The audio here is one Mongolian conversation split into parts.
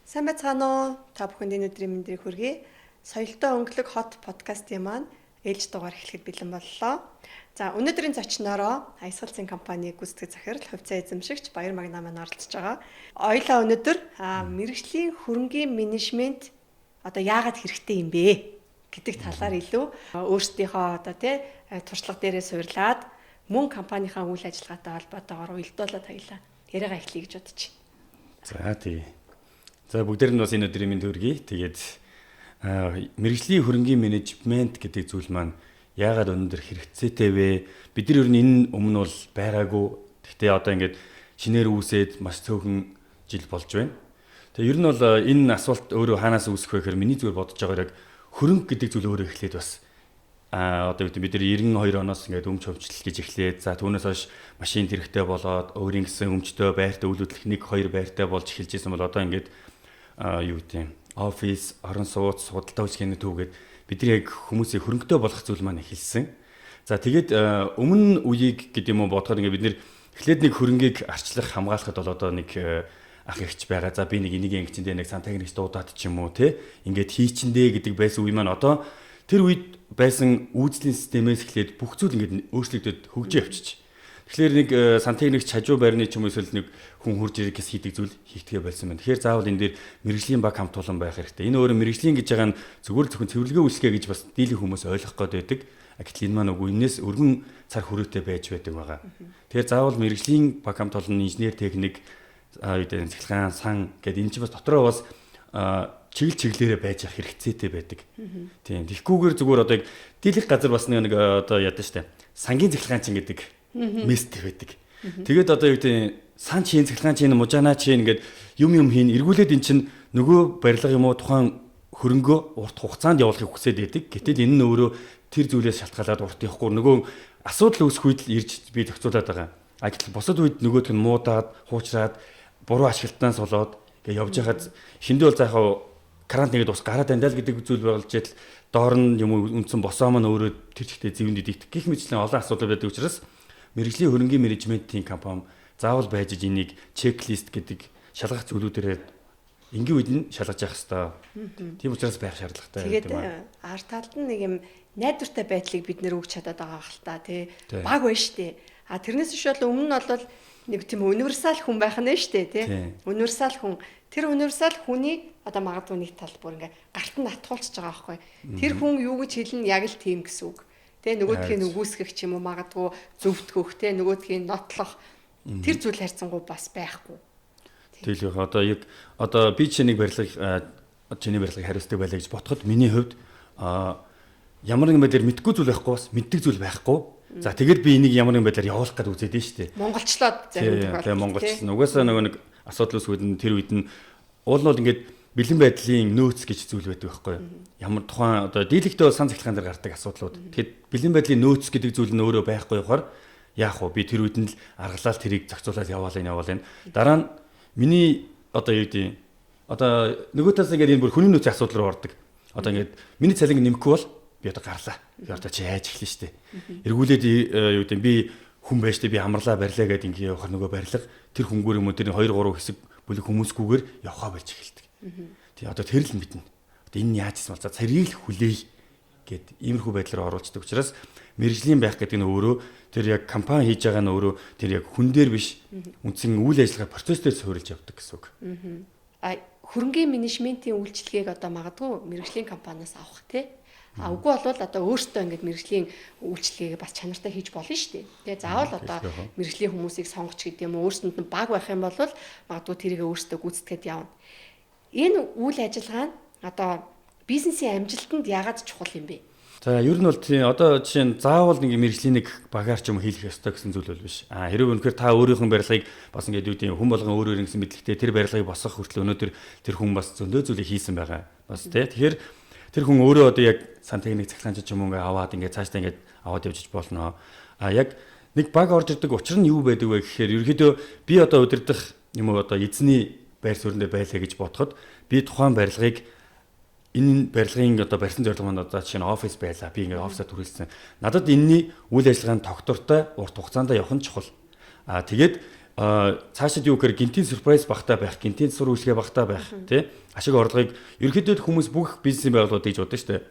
Сайн байцгаана уу? Та бүхэнд өдрийн мэндийг хүргэе. Соёлтой өнгөлөг хот подкастын маань ээлж дугаар эхлэхэд бэлэн боллоо. За өнөөдрийн зочноороо Аясгалзын компани гүйцэтгэх захирал хувьцаа эзэмшигч Баяр Магна маань оролцож байгаа. Ойлоо өнөөдөр мэргэжлийн хөрөнгийн менежмент одоо яагаад хэрэгтэй юм бэ гэдэг талаар илүү өөрсдийнхөө одоо туршлага дээрээ суурлаад мөн компанийнхаа үйл ажиллагаатай холбоотойгоор уялдуулаад хоёлаа яриагаа эхлэе гэж бодож байна. За тий. За бүгдээр нь бас энэ өдрийн мэнд хүргэе. Тэгээд мэргэжлийн хөрөнгийн менежмент гэдэг зүйл маань яагаад өнөөдөр хэрэгцээтэй вэ? Бид нар ер нь энэ өмнө бол байгаагүй. Гэхдээ одоо ингээд шинээр үүсээд маш цөөхөн жил болж байна. Тэгээ ер нь бол энэ асуулт өөрөө хаанаас үүсэх вэ гэхээр миний зүгээр бодож байгаагаар яг хөрөнгө гэдэг зүйл өөрөө эхлээд бас одоо бид нар 92 оноос ингээд өмч хөвчлөл гэж эхлээд за түүнээс хойш машин хэрэгтэй болоод өөрийн гэсэн өмчтөө байртай үйл хөдлөх 1-2 байртай болж эхэлж исэн бол одоо ингээд юу гэдэг офис, орон сууц, худалдаа үйлчилгээний төвгээд бидний яг хүмүүсийг хөрөнгөтэй болгох зүйл маань эхэлсэн. За тэгээд өмнө үеийг гэдэг юм уу бодоход ингээд бид нэр эхлээд нэг хөрөнгийг арчлах, хамгаалахад бол одоо нэг ах эгч байгаа. За би нэг энийг ингэчэндээ нэг сантехникч дуудаад ч юм уу те ингээд хийчэндээ гэдэг байсан үе маань одоо тэр үед байсан үйлдвэрлэлийн системээс эхлээд бүх зүйл ингээд өөрчлөгдөд хөгжиж явчих. Тэгэхээр нэг сантехникч хажуу байрны ч юм уу эсвэл нэг хүн хурж ирэх гэс хийдэг зүйл хийгдэгэ болсон байна. Тэгэхээр заавал энэ дээр мэргэжлийн баг хамт олон байх хэрэгтэй. Энэ өөрөө мэргэжлийн гэж байгаа нь зөвхөн цэвэрлэгээ үйлчлэгээ гэж бас дийлэн хүмүүс ойлгох гээд байдаг. Гэтэл энэ маань үгүй энэс өргөн цар хүрээтэй байж байдаг байгаа. Тэгэхээр заавал мэргэжлийн баг хамт олон инженер техник цэглэгаан сан гэдэг энэ чинь бас дотроо бас чиглэлээрээ байж ах хэрэгцээтэй байдаг. Тийм. Тэгэхгүйгээр зүгээр одоо яг дийлэх газар бас нэг одоо яадаг штэ. Сангийн цэглэгаан чин гэдэг мест байдаг. Тэгээд одоо юу гэдэг сан чин цэглэгаан чин мужаана чин ингээд юм хийн эргүүлээд эн чин нөгөө барилга юм уу тухайн хөрөнгөө урт хугацаанд явуулахыг хүсээд байдаг. Гэтэл энэ нь өөрөө тэр зүйлээс шалтгаалаад урт явахгүй нөгөө асуудал үүсэх үед л ирж би тохицуулаад байгаа. Гэтэл бусад үед нөгөөдг нь муудаад хуучраад буруу ашиглалтнаас болоод ингээд явж хахад шиндээ бол заахаа крант нэгэд ус гараад дандаа л гэдэг зүйл болж идэл доор нь юм үндсэн босоо маань өөрөө тэр чигтээ зэвэнд идэх гэх мэтчлэн олон асуудал байдаг учраас мэргэжлийн хөрөнгийн менежментийн компани заавал байж энийг чеклист гэдэг шалгах зүйлүүдээр энгийн үед нь шалгаж явах хэрэгтэй. Тийм учраас байх шаардлагатай гэдэг юм аа. Арт талд нь нэг юм найдвартай байдлыг бид нэр өгч чадаад байгаа хэл та тий. Баг байна штэ. Тэрнээс биш бол өмнө нь бол нэг тийм универсал хүн байх нь штэ тий. Универсал хүн. Тэр универсал хүний одоо магадгүй нэг тал бүр ингээ гарт нь натгуулчихж байгаа байхгүй. Тэр хүн юу гэж хэлнэ яг л тийм гэсэн үг. Тэ нөгөөдхийн үгүйсгэх ч юм уу магадгүй зөвтгөх тэ нөгөөдхийн нотлох тэр зүйл харьцангуй бас байхгүй. Тэгэл одоо яг одоо би чиний барилгыг чиний барилгыг хариуцдаг байлаа гэж бодоход миний хувьд ямар нэгэн байдлаар мэдгүй зүйл байхгүй бас мэддэг зүйл байхгүй. За тэгээд би энийг ямар нэгэн байдлаар явуулах гэдэг үзээд нь шүү дээ. Монголчлоод зарим тохиолдолд. Тэгээ монголчлол. Угаасаа нөгөө нэг асуудал үүсгүүд нь тэр үед нь уул нь ингээд бэлэн байдлын нөөц гэж зүйл байдаг байхгүй юу? Ямар тухайн одоо дийлэгтээ сан цахилгаан дээр гардаг асуудлууд. Тэгэхэд бэлэн байдлын нөөц гэдэг зүйл нь өөрөө байхгүй болохоор яах вэ? Би тэр үед нь л аргалал тэрийг зохицуулаад яваалаа. Дараа нь миний одоо юу гэдэг одоо нөгөө талаас ингээд энэ бүр хүний нөөцийн асуудал руу ордог. Одоо ингээд миний цалин нэмэхгүй бол би одоо гарлаа. Би одоо чи яаж эхлэн штэ. Эргүүлээд юу гэдэг би хүн байж штэ би амарлаа барилаа гэдэг ингээд явахаар нөгөө барилга тэр хөнгөр юм уу тэр 2-3 хэсэг бүлэг хүмүүсгүйгээр явхаа болж эхэлдэг. Тэгээ одоо тэр л мэднэ. Одоо энэ яаж хийсэн бол за царийг л хүлээе гэд иймэрхүү байдлаар оруулцдаг учраас мэргэжлийн байх гэдэг нь өөрөө тэр яг компани хийж байгаа нь өөрөө тэр яг хүн дээр биш үндсэн үйл ажиллагаа процесс дээр суурилж явдаг гэсэн үг. Хөрөнгийн менежментийн үйлчилгээг одоо магадгүй мэргэжлийн компаниас авах тий. Үгүй бол одоо өөртөө ингээд мэргэжлийн үйлчилгээг бас чанартай хийж болно шүү дээ. Тэгээ заавал одоо мэргэжлийн хүмүүсийг сонгоч гэдэг юм өөрсөнд нь баг байх юм бол магадгүй тэрийг өөртөө гүйцэтгэхэд явна. Энэ үйл ажиллагаа нь одоо бизнесийн амжилтанд яагаад чухал юм бэ? За ер нь бол тийм одоо жишээ нь заавал нэг мэргэжлийн нэг багаар ч юм хийх ёстой гэсэн зүйл бол биш. Хэрвээ үнэхээр та өөрийнхөө барилгыг бас ингээд юу тийм хүн болгон өөр өөр гэсэн мэдлэгтэй тэр барилгыг босгох хүртэл өнөөдөр тэр хүн бас зөндөө зүйлийг хийсэн байгаа. Бас тий. Тэгэхээр тэр хүн өөрөө одоо яг сантехник цахилгаан ч юм уу ингээд аваад ингээд цаашдаа ингээд аваад явж болно. Яг нэг баг орж ирдэг учир нь юу байдаг вэ гэхээр ерөөдөө би одоо удирдах юм уу одоо эзний байр суурьнд байлаа гэж бодоход би тухайн барилгыг энэ барилгын одоо барьсан зорилго маань одоо жишээ нь офис байлаа. Би ингээд офисаа түрүүлсэн. Надад энэний үйл ажиллагааны тогтвортой урт хугацаанд явах нь чухал. Тэгээд цаашид юу гэхээр гинтийн сюрприз багтаа байх, гинтийн засвар үйлчлэгээ багтаа байх тий ашиг орлогыг ерөнхийдөө хүмүүс бүх бизнесийн байгууллагууд гэж боддог шүү дээ.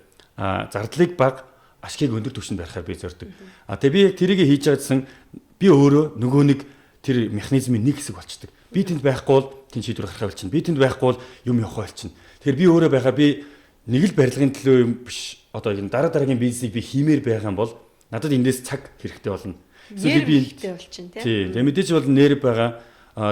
Зардлыг бага, ашигыг өндөр түвшинд барихаар би зорддог. Тэгээ би яг тэрийг хийж байгаадсан би өөрөө нөгөө нэг тэр механизмын нэг хэсэг болчдөг. Би тэнд байхгүй бол тэнд шийдвэр гаргахаа болчихно. Би тэнд байхгүй бол юм явахаа болчихно. Тэгэхээр би өөрөө байхаар би нэг л барилгын төлөө юм биш. Одоо энэ дараагийн бизнесийг би хиймээр байх юм бол надад эндээс цаг хэрэгтэй болно. Эсвэл би хэрэгтэй болчихно тий. Тэгээ мэдээж бол нэр байгаа.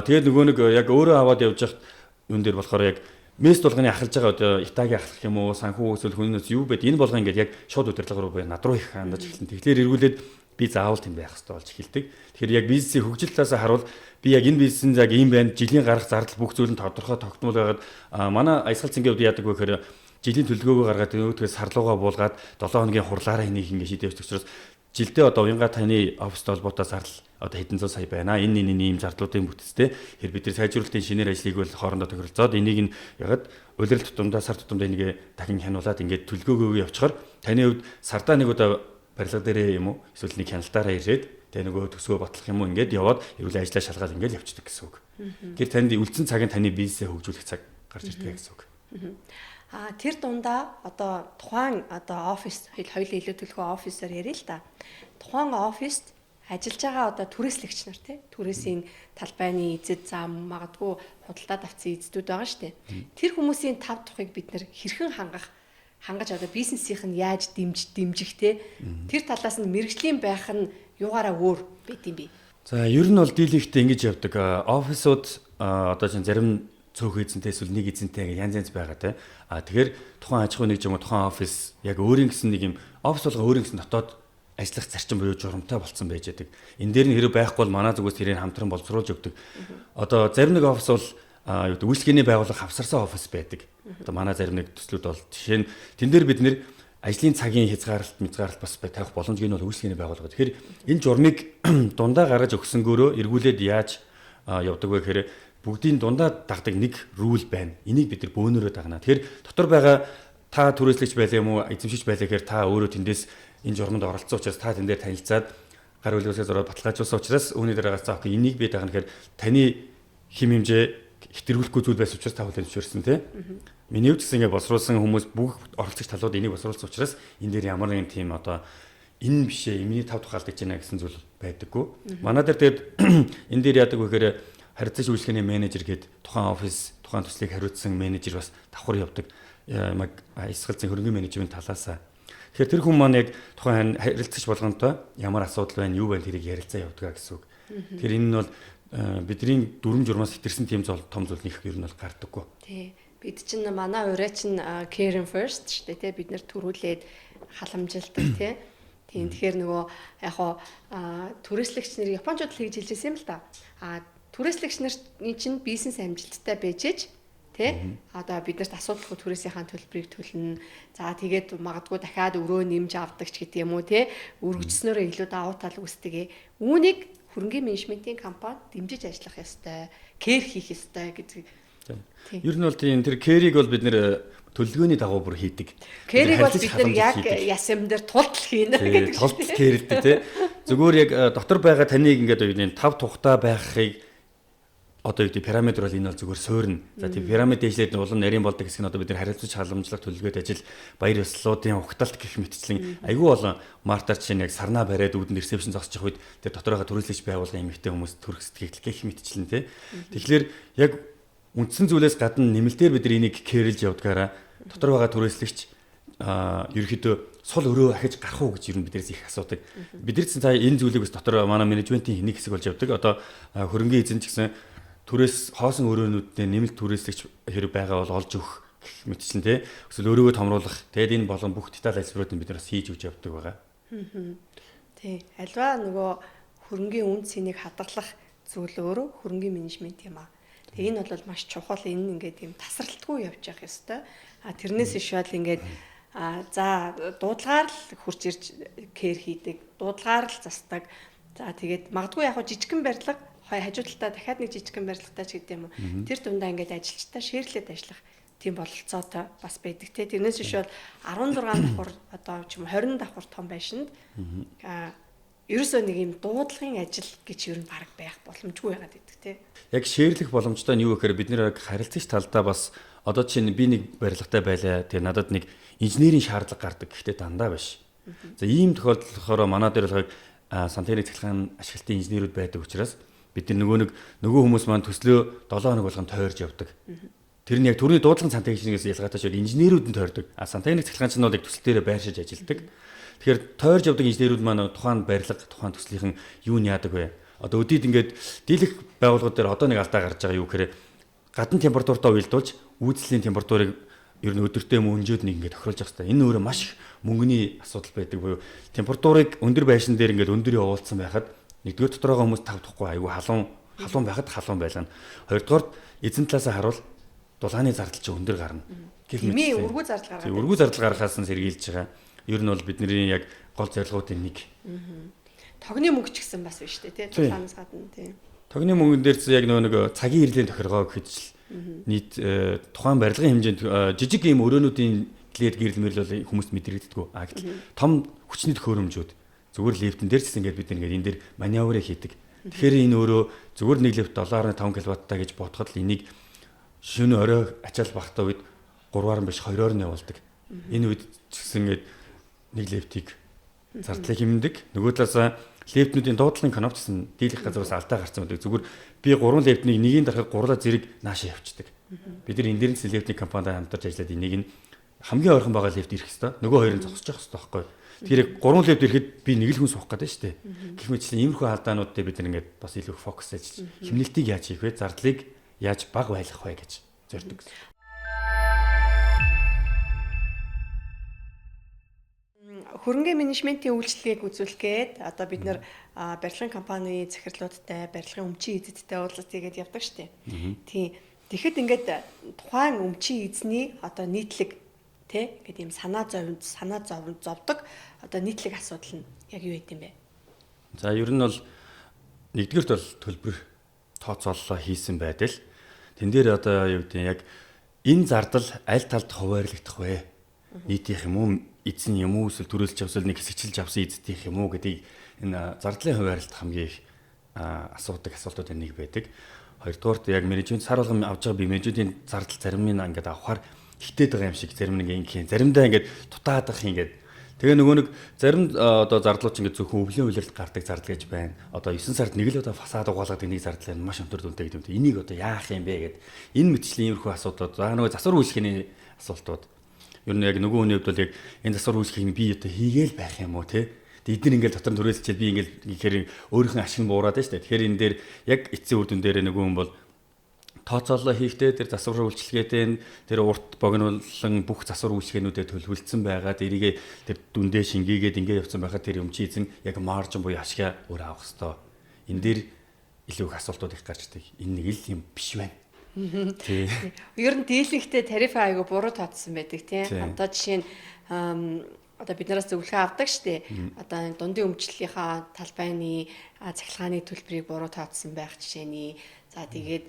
Тэгээд нөгөө нэг яг өөрөө аваад явж хахад юун дээр болохоор яг мест болгоны ахалж байгаа одоо Итагийн ахлах юм уу, санхүү эсвэл хүнээс юу байд энэ болгоо ингээд яг шууд удирдлага руу над руу их хандаж эхэлнэ. Тэгэхээр эргүүлээд би заавал тэнд байх хэрэгтэй болж эхэлдэг. Тэгэхээр яг бизнесийн хөгжил талаас харуул би яг энэ бизнесийн яг ийм байна. Жилийн гарах зардал бүх зүйл нь тодорхой тогтмол байгаад манай Аясгал цэнгийн хувьд яадаг вэ гэхээр жилийн төлөвлөгөөгөө гаргаад нөгөөдгөөс сарлуугаа буулгаад 7 хоногийн хурлаараа энийг ингэ шийдэж учраас жилдээ одоо уянга таны офстой холбоотой зардал одоо хэдэн зуун сая байна. Энэ ийм зардлуудын бүтцтэй. Тэгэхээр бид нар сайжруулалтын шинээр ажлыг бол хоорондоо тохиролцоод энийг нь ягаад улирал тутамдаа сар тутамдаа энийг дахин хянуулаад ингээд төлөвлөгөөгөө явуулчихаар таны хувьд сардаа нэг удаа барилга дээрээ юм уу эсвэл нэг хяналтаараа ирээд тэгээ нөгөө төсвөө батлах юм уу ингээд яваад эрүүл ажиллаа шалгаад ингээд явчихдаг гэсэн үг. Тэгэхээр танд үлдсэн цаг нь таны бизнесээ хөгжүүлэх цаг гарч ирдэг гэсэн үг. Тэр дундаа одоо тухайн одоо офис хоёулаа илүү төлхөө офисоор ярил л да. Тухайн офист ажиллаж байгаа одоо түрээслэгч нар тий түрээсийн талбайны эзэд зам магадгүй худалдаа авсан эзэдүүд байгаа штэ. Тэр хүмүүсийн тав тухыг бид нэр хэрхэн хангаж одоо бизнесийнх нь яаж дэмжих тий тэр талаас нь мэрэгжлийн байх нь юугаараа өөр байд юм бэ? За ер нь бол дийлэгтээ ингэж явдаг. Офисууд одоо чинь зарим цөөх эзэнтэй эсвэл нэг эзэнтэй янз байгаа те. Тэгэхээр тухайн аж ахуй нэг юм тухайн офис яг өөрийн гэсэн нэг юм офис болго өөрийн гэсэн дотоод ажиллах зарчим буюу журамтай болцсон байж байдаг. Энэ дээр нь хэрэв байхгүй бол манай зүгээс тэрийг хамтран боловсруулж өгдөг. Одоо зарим нэг офис бол юу гэдэг үйлчлэгээний байгууллага авсарсан офис байдаг. Одоо манай зарим нэг төслүүд бол жишээ нь тэн дээр бид нэр ажлын цагийн хязгаарлалт бас тавих боломжийг нь бол үйлчлэгээний байгууллага. Тэгэхээр энэ журмыг дундаа гаргаж өгсөнгөөрөө эргүүлээд яаж явдаг вэ гэхээр бүгдийн дундаа дагдаг нэг рул байна. Энийг бид нар бөөнөрөө дагнаа. Тэгэхээр дотор байгаа та түрээслэгч байлаа юм уу, эзэмшигч байлаа гэхээр та өөрөө тэндээс энэ журманд оролцсон учраас та тэн дээр танилцаад гар үлгээс ороод баталгаажуулсан учраас үүний дээр гацаа окей энийг би дагна гэхээр таны хим хэмжээ хэтрүүлэхгүй зүйл байсан учраас та хүлээн зөвшөөрсөн тий. Миний хувьд гэсэн ингэ босруулсан хүмүүс бүх оролцогч талууд энийг босруулсан учраас энэ дээр ямар нэгэн тийм одоо энэ бишээ эмний тав тухайлдаж байна гэсэн зүйл байдаггүй. Манай дээр тэгээд энэ дээр яадаг вэ гэхээр харилцагч үйлчлэгээний менежер гээд тухайн офис, тухайн төслийг хариуцсан менежер бас давхар явдаг. Аясгалзын хөрөнгөний менежмент талаасаа. Тэгэхээр тэр хүн маань яг тухайн харилцагч болгонтой ямар асуудал байна, юу байна тэрийг ярилцаа явдаг гэсэн үг. Тэгэхээр энэ нь бол бидний дүрм журмаас хэтэрсэн тийм том зүйл нэх ер нь бол гардаггүй. Тий. Бид чинь манай ураа чинь care first шүү дээ тий. Бид нэр төрүүлээд халамжилдаг тий. Тийм тэгэхээр нөгөө яг хоо түрээслэгч нар Япончууд л хийж хэлжсэн юм л да. Түрээслэгч нарны чинь бизнес амжилттай байжээж тий одоо биднэрт асуудалгүй түрээсийнхаа төлбөрийг төлнө. За тэгээд магадгүй дахиад өрөө нэмж авдаг ч гэдэг юм уу тий өргөжснөөрөө илүү давуу тал үүсдэг. Үүнийг хөрөнгөний менежментийн компани дэмжиж ажиллах ёстой, кэр хийх ёстой гэдэг. Ер нь бол тийм тэр кэрийг бол бид нэр төлөвлөгөөний дагуу бүр хийдэг. Кэрийг бол бид нар яг ясам дээр тултал хийнэ гэдэг. Тултал кэрэлтэй тий. Зүгээр яг дотор байгаа таныг ингээд юу тав тухтай байхыг одоо юу гэдэг пирамид бол энэ бол зүгээр суурна. За тийм пирамид дэвшлээд улам нарийн болдог хэсэг нь одоо бид нар харилцаж халамжлах төлөвлөгөөд ажил баяр ёслолуудын ухталт гэх мэтчлэн айгүй болон мартар чинь яг сарнаа бариад үүдэн ресепшн зогсчих үед тэр дотор байгаа төрөлжлөгч байгууллагын эмэгтэй хүмүүс төрөх сэтгэл гэх мэтчлэн тий. Тэгэхээр яг үндсэн зүйлээс гадна нэмэлтээр бид энийг кэрлж явдгаараа дотор байгаа төрөлжлөгч ерөөхдөө сул өрөө ахиж гарах уу гэж ер нь бидээс их асуудаг. Бид нар цаа энэ зүйлийг бас дотор манай менежментийн нэг хэсэг болж явдаг. Одоо хөрөнгөний эзэн ч гэсэн түрээс хоосон өрөөнүүдтэй нэмэлт түрээслэгч хэрэг байгаа бол олж өгөх гэх мэтчлэн тий. Эсвэл өрөөгөө томруулах. Тэгээд энэ болон бүх деталь хэлбэрүүдийг бид нараас хийж өгч явдаг байгаа. Тий. Альва нөгөө хөрөнгөний үн цэнийг хадгалах зүйл өөрөө хөрөнгөний менежмент юм аа. Тэгээ энэ бол маш чухал. Энэ ингээд юм тасралтгүй явж явах ёстой. Тэрнээс ишвэл ингээд за дуудлагаар л хурж ирж кэр хийдэг. Дуудлагаар л засдаг. За тэгээд магадгүй яг жижигхэн барилга хажуу талдаа дахиад нэг жижигхэн барилгатай ч гэдэг юм уу. Тэр дундаа ингээд ажилчтай шеэрлээд ажиллах тийм бололцоотой бас байдаг те. Тэрнээс иш бол 16 давхар одоо ч юм 20 давхар том байшинд ерөөсөө нэг юм дуудлагын ажил гэж ер нь баг байх боломжгүй байгаад байдаг тий. Яг шеэрлэх боломжтой нь юу гэхээр бид нэр харилцагч талдаа бас одоо чинь би нэг барилгатай байлаа. Тэгээ надад нэг инженерийн шаардлага гардаг. Гэхдээ дандаа биш. За ийм тохиолдол болохоор манай дээр бол сантехник цахилгаан ашиглалтын инженерүүд байдаг учраас бид нөгөө хүмүүс маань төслөө 7 хоног болгон тойрж явдаг. Тэр нь яг төрний дуудлагын сантехникээс ялгаатай шүү инженерүүд нь тойрдог. Сантехник цахилгаанч нь бол яг төсөл дээрээ байршиж ажилладаг. Тэгэхээр тойрж явдаг инженерүүд маань тухайн барилга, тухайн төслийнхэн юу нь яадаг вэ? Одоо өдөрт ингээд дийлэх байгууллагууд дээр одоо нэг алдаа гарч байгаа юу гэхээр гадна температуртаа уялдуулж үйлдлийн температурыг ер нь өдөртөө мөнжөөд нэг ингээд тохируулж явах хэрэгтэй. Энэ өөрөө маш их мөнгөний асуудал байдаг буюу температурыг өндөр байшин дээр ингээд өндөр явуулсан байхад нэгдүгээр дотороо хүмүүс тавдахгүй айгүй халуун байхад халуун байлаа. Хоёрдугаар эзэн талаасаа харуул дулааны зардал чинь өндөр гарна. Хэмээ өргүү зардал гаргаад. Өргүү зардал гаргахаас нь сэргийлж байгаа. Ер нь бол бидний яг гол зорилгоудын нэг. Тогны мөнгө ч гэсэн бас биш үү те дулаанаас гадна тийм. Тогны мөнгөн дээр яг нэг цагийн ирлийн тохиргоо гэхэд л нийт тухайн барилгын хэмжээнд жижиг ийм өрөөнүүдийн лед гэрэл мэрэл бол хүмүүст мэдрэгддэггүй. Гэтэл том хүчний төхөөрөмжүүд зүгээр лифтэн дээр ч гэсэн ингээд бид ингээд энэ дээр маневрыг хийдэг. Тэгэхээр энэ өөрөө зүгээр нэг лифт 7.5 кВт-тай гэж бодоход л энийг шөнө орой ачаал багтаа үед 3-аар нь биш 2-оор нь явуулдаг. Энэ үед ч гэсэн ингээд нэг лифтийг зардлыг хэмндэг. Нөгөө талаас лифтнүүдийн дуудлагын кнопч гэсэн дийлэх газраас алдаа гарсан байдаг. Зүгээр би 3 лифтнийг нэгийн дарахад 3 зэрэг наашаа явчихдаг. Бид нар энэ дээр нь лифтний компанид хамтарч ажиллаад энийг нь хамгийн ойрхон байгаа лифт ирэх хэвээр нөгөө хоёрын зогсож явах хэвээр байхгүй. Тэгэхээр 3 лифт ирэхэд би нэг л хүн суух гэдэг шүү дээ. Гэх мэтлэн иймэрхүү алдаанууд дээр бид нар ингээд бас илүү фокус ажиллаж хэмнэлтийг яаж хийх вэ? Зардлыг яаж бага байлгах вэ гэж зорддог. Хөрөнгө менежментийн үйлчлэгийг үзүүлэхэд одоо бид нар барилгын компани захирлуудтай, барилгын өмчийн эзэдтэй уулзалт хийгээд явдаг шүү дээ. Тийм. Тэгэхэд ингээд тухайн өмчийн эзний одоо нийтлэг тэ ингээд ийм санаа зовдог одоо нийтлэг асуудал нь яг юу гэдэм бэ? За ер нь бол нэгдүгээрт бол төлбөр тооцооллоо хийсэн байдал. Тэн дээр одоо юу гэдэг яг энэ зардал аль талд хуваарлагдах вэ? Нийтийнх юм уу, эзэн юм уу, эсвэл төрөлж авсал нэг хэсэгчилж авсан эзэдийнх юм уу гэдгийг энэ зардлын хуваарлалт хамгийн их асуудаг асуултууд нэг байдаг. Хоёрдугаарт яг менежмент сар болгон авж байгаа би менежментийн зардал зарим нь ингээд авахар хитээд байгаа юм шиг зарим нэг ингэхийн заримдаа ингээд дутаадах ингээд тэгээ нөгөө нэг зарим одоо зардлууч ингээд зөвхөн өвлийн үйлрэлт гардаг зардал гэж байна. Одоо 9 сард нэг л удаа фасад угаалгадаг нэг зардал нь маш өндөр дүнтэй гэдэг юм. Энийг одоо яах юм бэ гэд энэ мэтчлийн иймэрхүү асуудлууд нөгөө засвар үйлчлэхний асуултууд ер нь яг нөгөө хүний хувьд бол яг энэ засвар үйлчлэхийг би одоо хийгээл байх юм уу те эдгээр ингээл дотор нь төрөлцчихэл би ингээл ихээр өөрийнх нь ашиг нь буураад байна шүү дээ. Тэгэхээр энэ дээр яг эцсийн үр дүн дээр нөгөө хүн бол тооцоолоо хийхдээ тэр засвар үйлчлэгээтэй тэр урт богинуулан бүх засвар үйлчлэгээнүүдэд төлөвлөсөн байгаад эрийгээ тэр дүндээ шингээгээд ингээд явсан байхад тэр өмчийн эзэн яг маржин буюу ашгаа өөр авах хэвээр. Энэ дээр илүү их асуултууд их гарч ирдэг. Энэ нэг л юм биш байна. Тий. Ер нь дийлэнхтэй тариф айгу буруу тооцсон байдаг тийм. Одоо жишээ нь одоо биднээс зөвлөгөө авдаг штеп. Одоо дундын өмчлөлийнхаа талбайны цахилгааны төлбөрийг буруу тооцсон байх жишээний. За тэгээд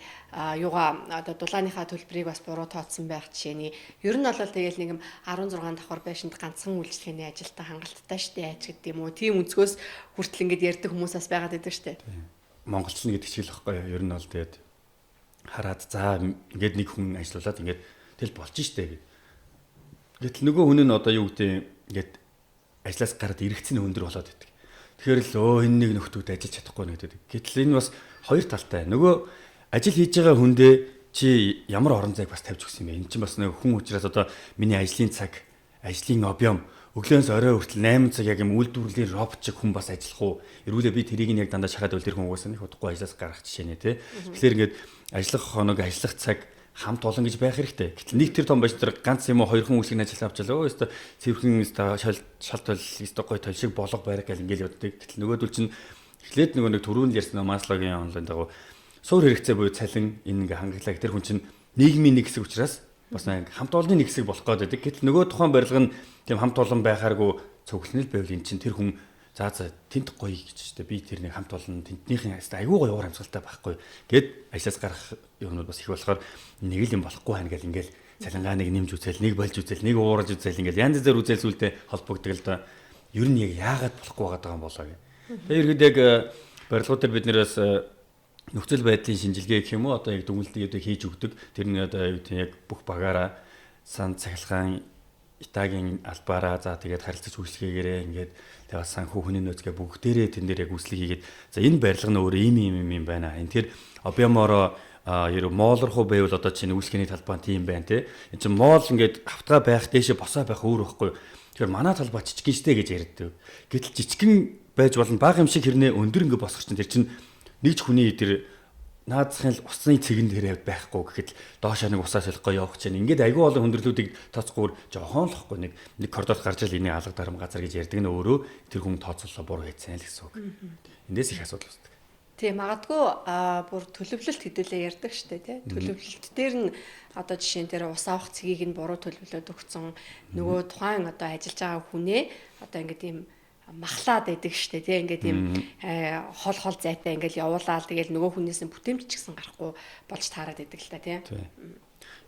юугаа одоо дулааныхаа төлбөрийг бас буруу тооцсон байх жишээний. Ер нь бол тэгэл нэг юм 16 давхар байшинд ганцхан үйлчлэгээний ажилтаа хангалттай штеп яаж гэдэг юм уу. Тийм өнцгөөс хүртэл ингэж ярьдаг хүмүүсээс байгаад байдаг штеп. Монголчлон гэдэг чиглэл واخхой. Ер нь бол тэгээд хараад за ингээд нэг хүн ажиллаулаад ингээд тэл болж штеп гэд. Гэтэл нөгөө хүн нь одоо юу гэдэг ингээд ажлаас гараад эргэцэн өндөр болоод байдаг. Тэгэхээр л энэ нэг нөхдүүд ажиллаж чадахгүй нэг гэдэг. Гэтэл энэ бас хоёр талтай. Нөгөө ажил хийж байгаа хүндээ чи ямар орон зайг бас тавьж өгсөн юм бэ? Энэ чинь бас нэг хүн учраас одоо миний ажлын цаг, ажлын объем өглөөс орой хүртэл 8 цаг яг юм үйлдвэрлэлийн робот шиг хүн бас ажиллах уу? Эргүүлээ би тэрийг яг дандаа шахаад бол тэр хүн угаасаа нэг удахгүй ажлаас гарах жишээ нэ тий. Тэгэхээр ингээд ажиллах хоног, ажиллах цаг хамт олон гэж байх хэрэгтэй. Гэтэл нэг тэр том байж тэр ганц юм уу хоёр хүн үйлчлэг ажил авчаалаа. Өөстө цэвэрхэн шалт өстө гой тол шиг болго байраг гэл ингээл явдаг. Гэтэл нөгөөдөл чинь эхлээд нөгөө нэг түрүүнд ярьсан маслогийн онлайн дагуу суур хэрэгцээ буюу цалин энэ ингээ хангаглаа. Тэр хүн чинь нийгмийн нэг хэсэг учраас бас хамт олонны нэг хэсэг болох гээд байдаг. Гэтэл нөгөө тухайн барилга нь тийм хамт олон байхааргүй цөглөнөл байвал эн чинь тэр хүн за тэнд гоё гэж штэ би тэр нэг хамт олон тентнийхэн айгүй гоё уур амьсгалтай байхгүй гэд ажлаас гарах юмнууд бас их болохоор нэг л юм болохгүй байна гэл ингээл цалингаа нэг нэмж үзэл нэг болж үзэл нэг уурж үзэл ингээл янз бүр үзэл сүлдээ холбогддог л да ер нь яг яагаад болохгүй байгаа юм болоо гэ. Тэгээд ерөөд яг барилгууд дээр бид нэрээс нөхцөл байдлын шинжилгээ гэх юм уу одоо яг дүгнэлтийг хийж өгдөг. Тэр нь одоо яг бүх багаараа сан цахилгаан Итагийн албаараа за тэгээд харилцаж үйлчлэгээгээрээ ингээд тэгээд санхүү хүний нөөцгээ бүгдээрээ тэн дээр яг үйлчлэг хийгээд за энэ барилга нь өөрөө ийм байна. Энэ тэр объеморо моолорхоо байвал одоо чинь үйлчлэгээний талбай тийм байна те. Энд чинь моол ингээд автгаа байх дээшээ босоо байх өөр байхгүй. Тэгэхээр манай талбай жижигэн штэ гэж ярьдаг. Гэтэл жижигэн байж болно бага юм шиг хэрнээ өндөр ингээд босох чинь тэр чинь нэг ч хүний тэр наадсахын усны цэгэн дээрээ байхгүй гэхэд доошоо нэг усаас солихгоо явах чинь ингээд айгүй олон хүндрэлүүдийг тооцохгүйгээр жоохон л ихгүй нэг коридор гарч ил энийг алга дарам газар гэж ярьдаг нь өөрөө тэр хүн тооцоолоо буруу хийсэн л гэсэн үг. Эндээс их асуудал үүсдэг. Тийм магадгүй бүр төлөвлөлт хэдүүлээ ярьдаг штэ тий. Төлөвлөлт дээр нь одоо жишээ нь тэр ус авах цэгийг нь буруу төлөвлөд өгсөн нөгөө тухайн одоо ажиллаж байгаа хүнээ одоо ингээд ийм махлаад байдаг штэ тий ингээд ийм хол зайтай ингээд явуулаад тэгэл нөгөө хүнээс нь бүтээмж ч гэсэн гарахгүй болж таарад байдаг л та тий.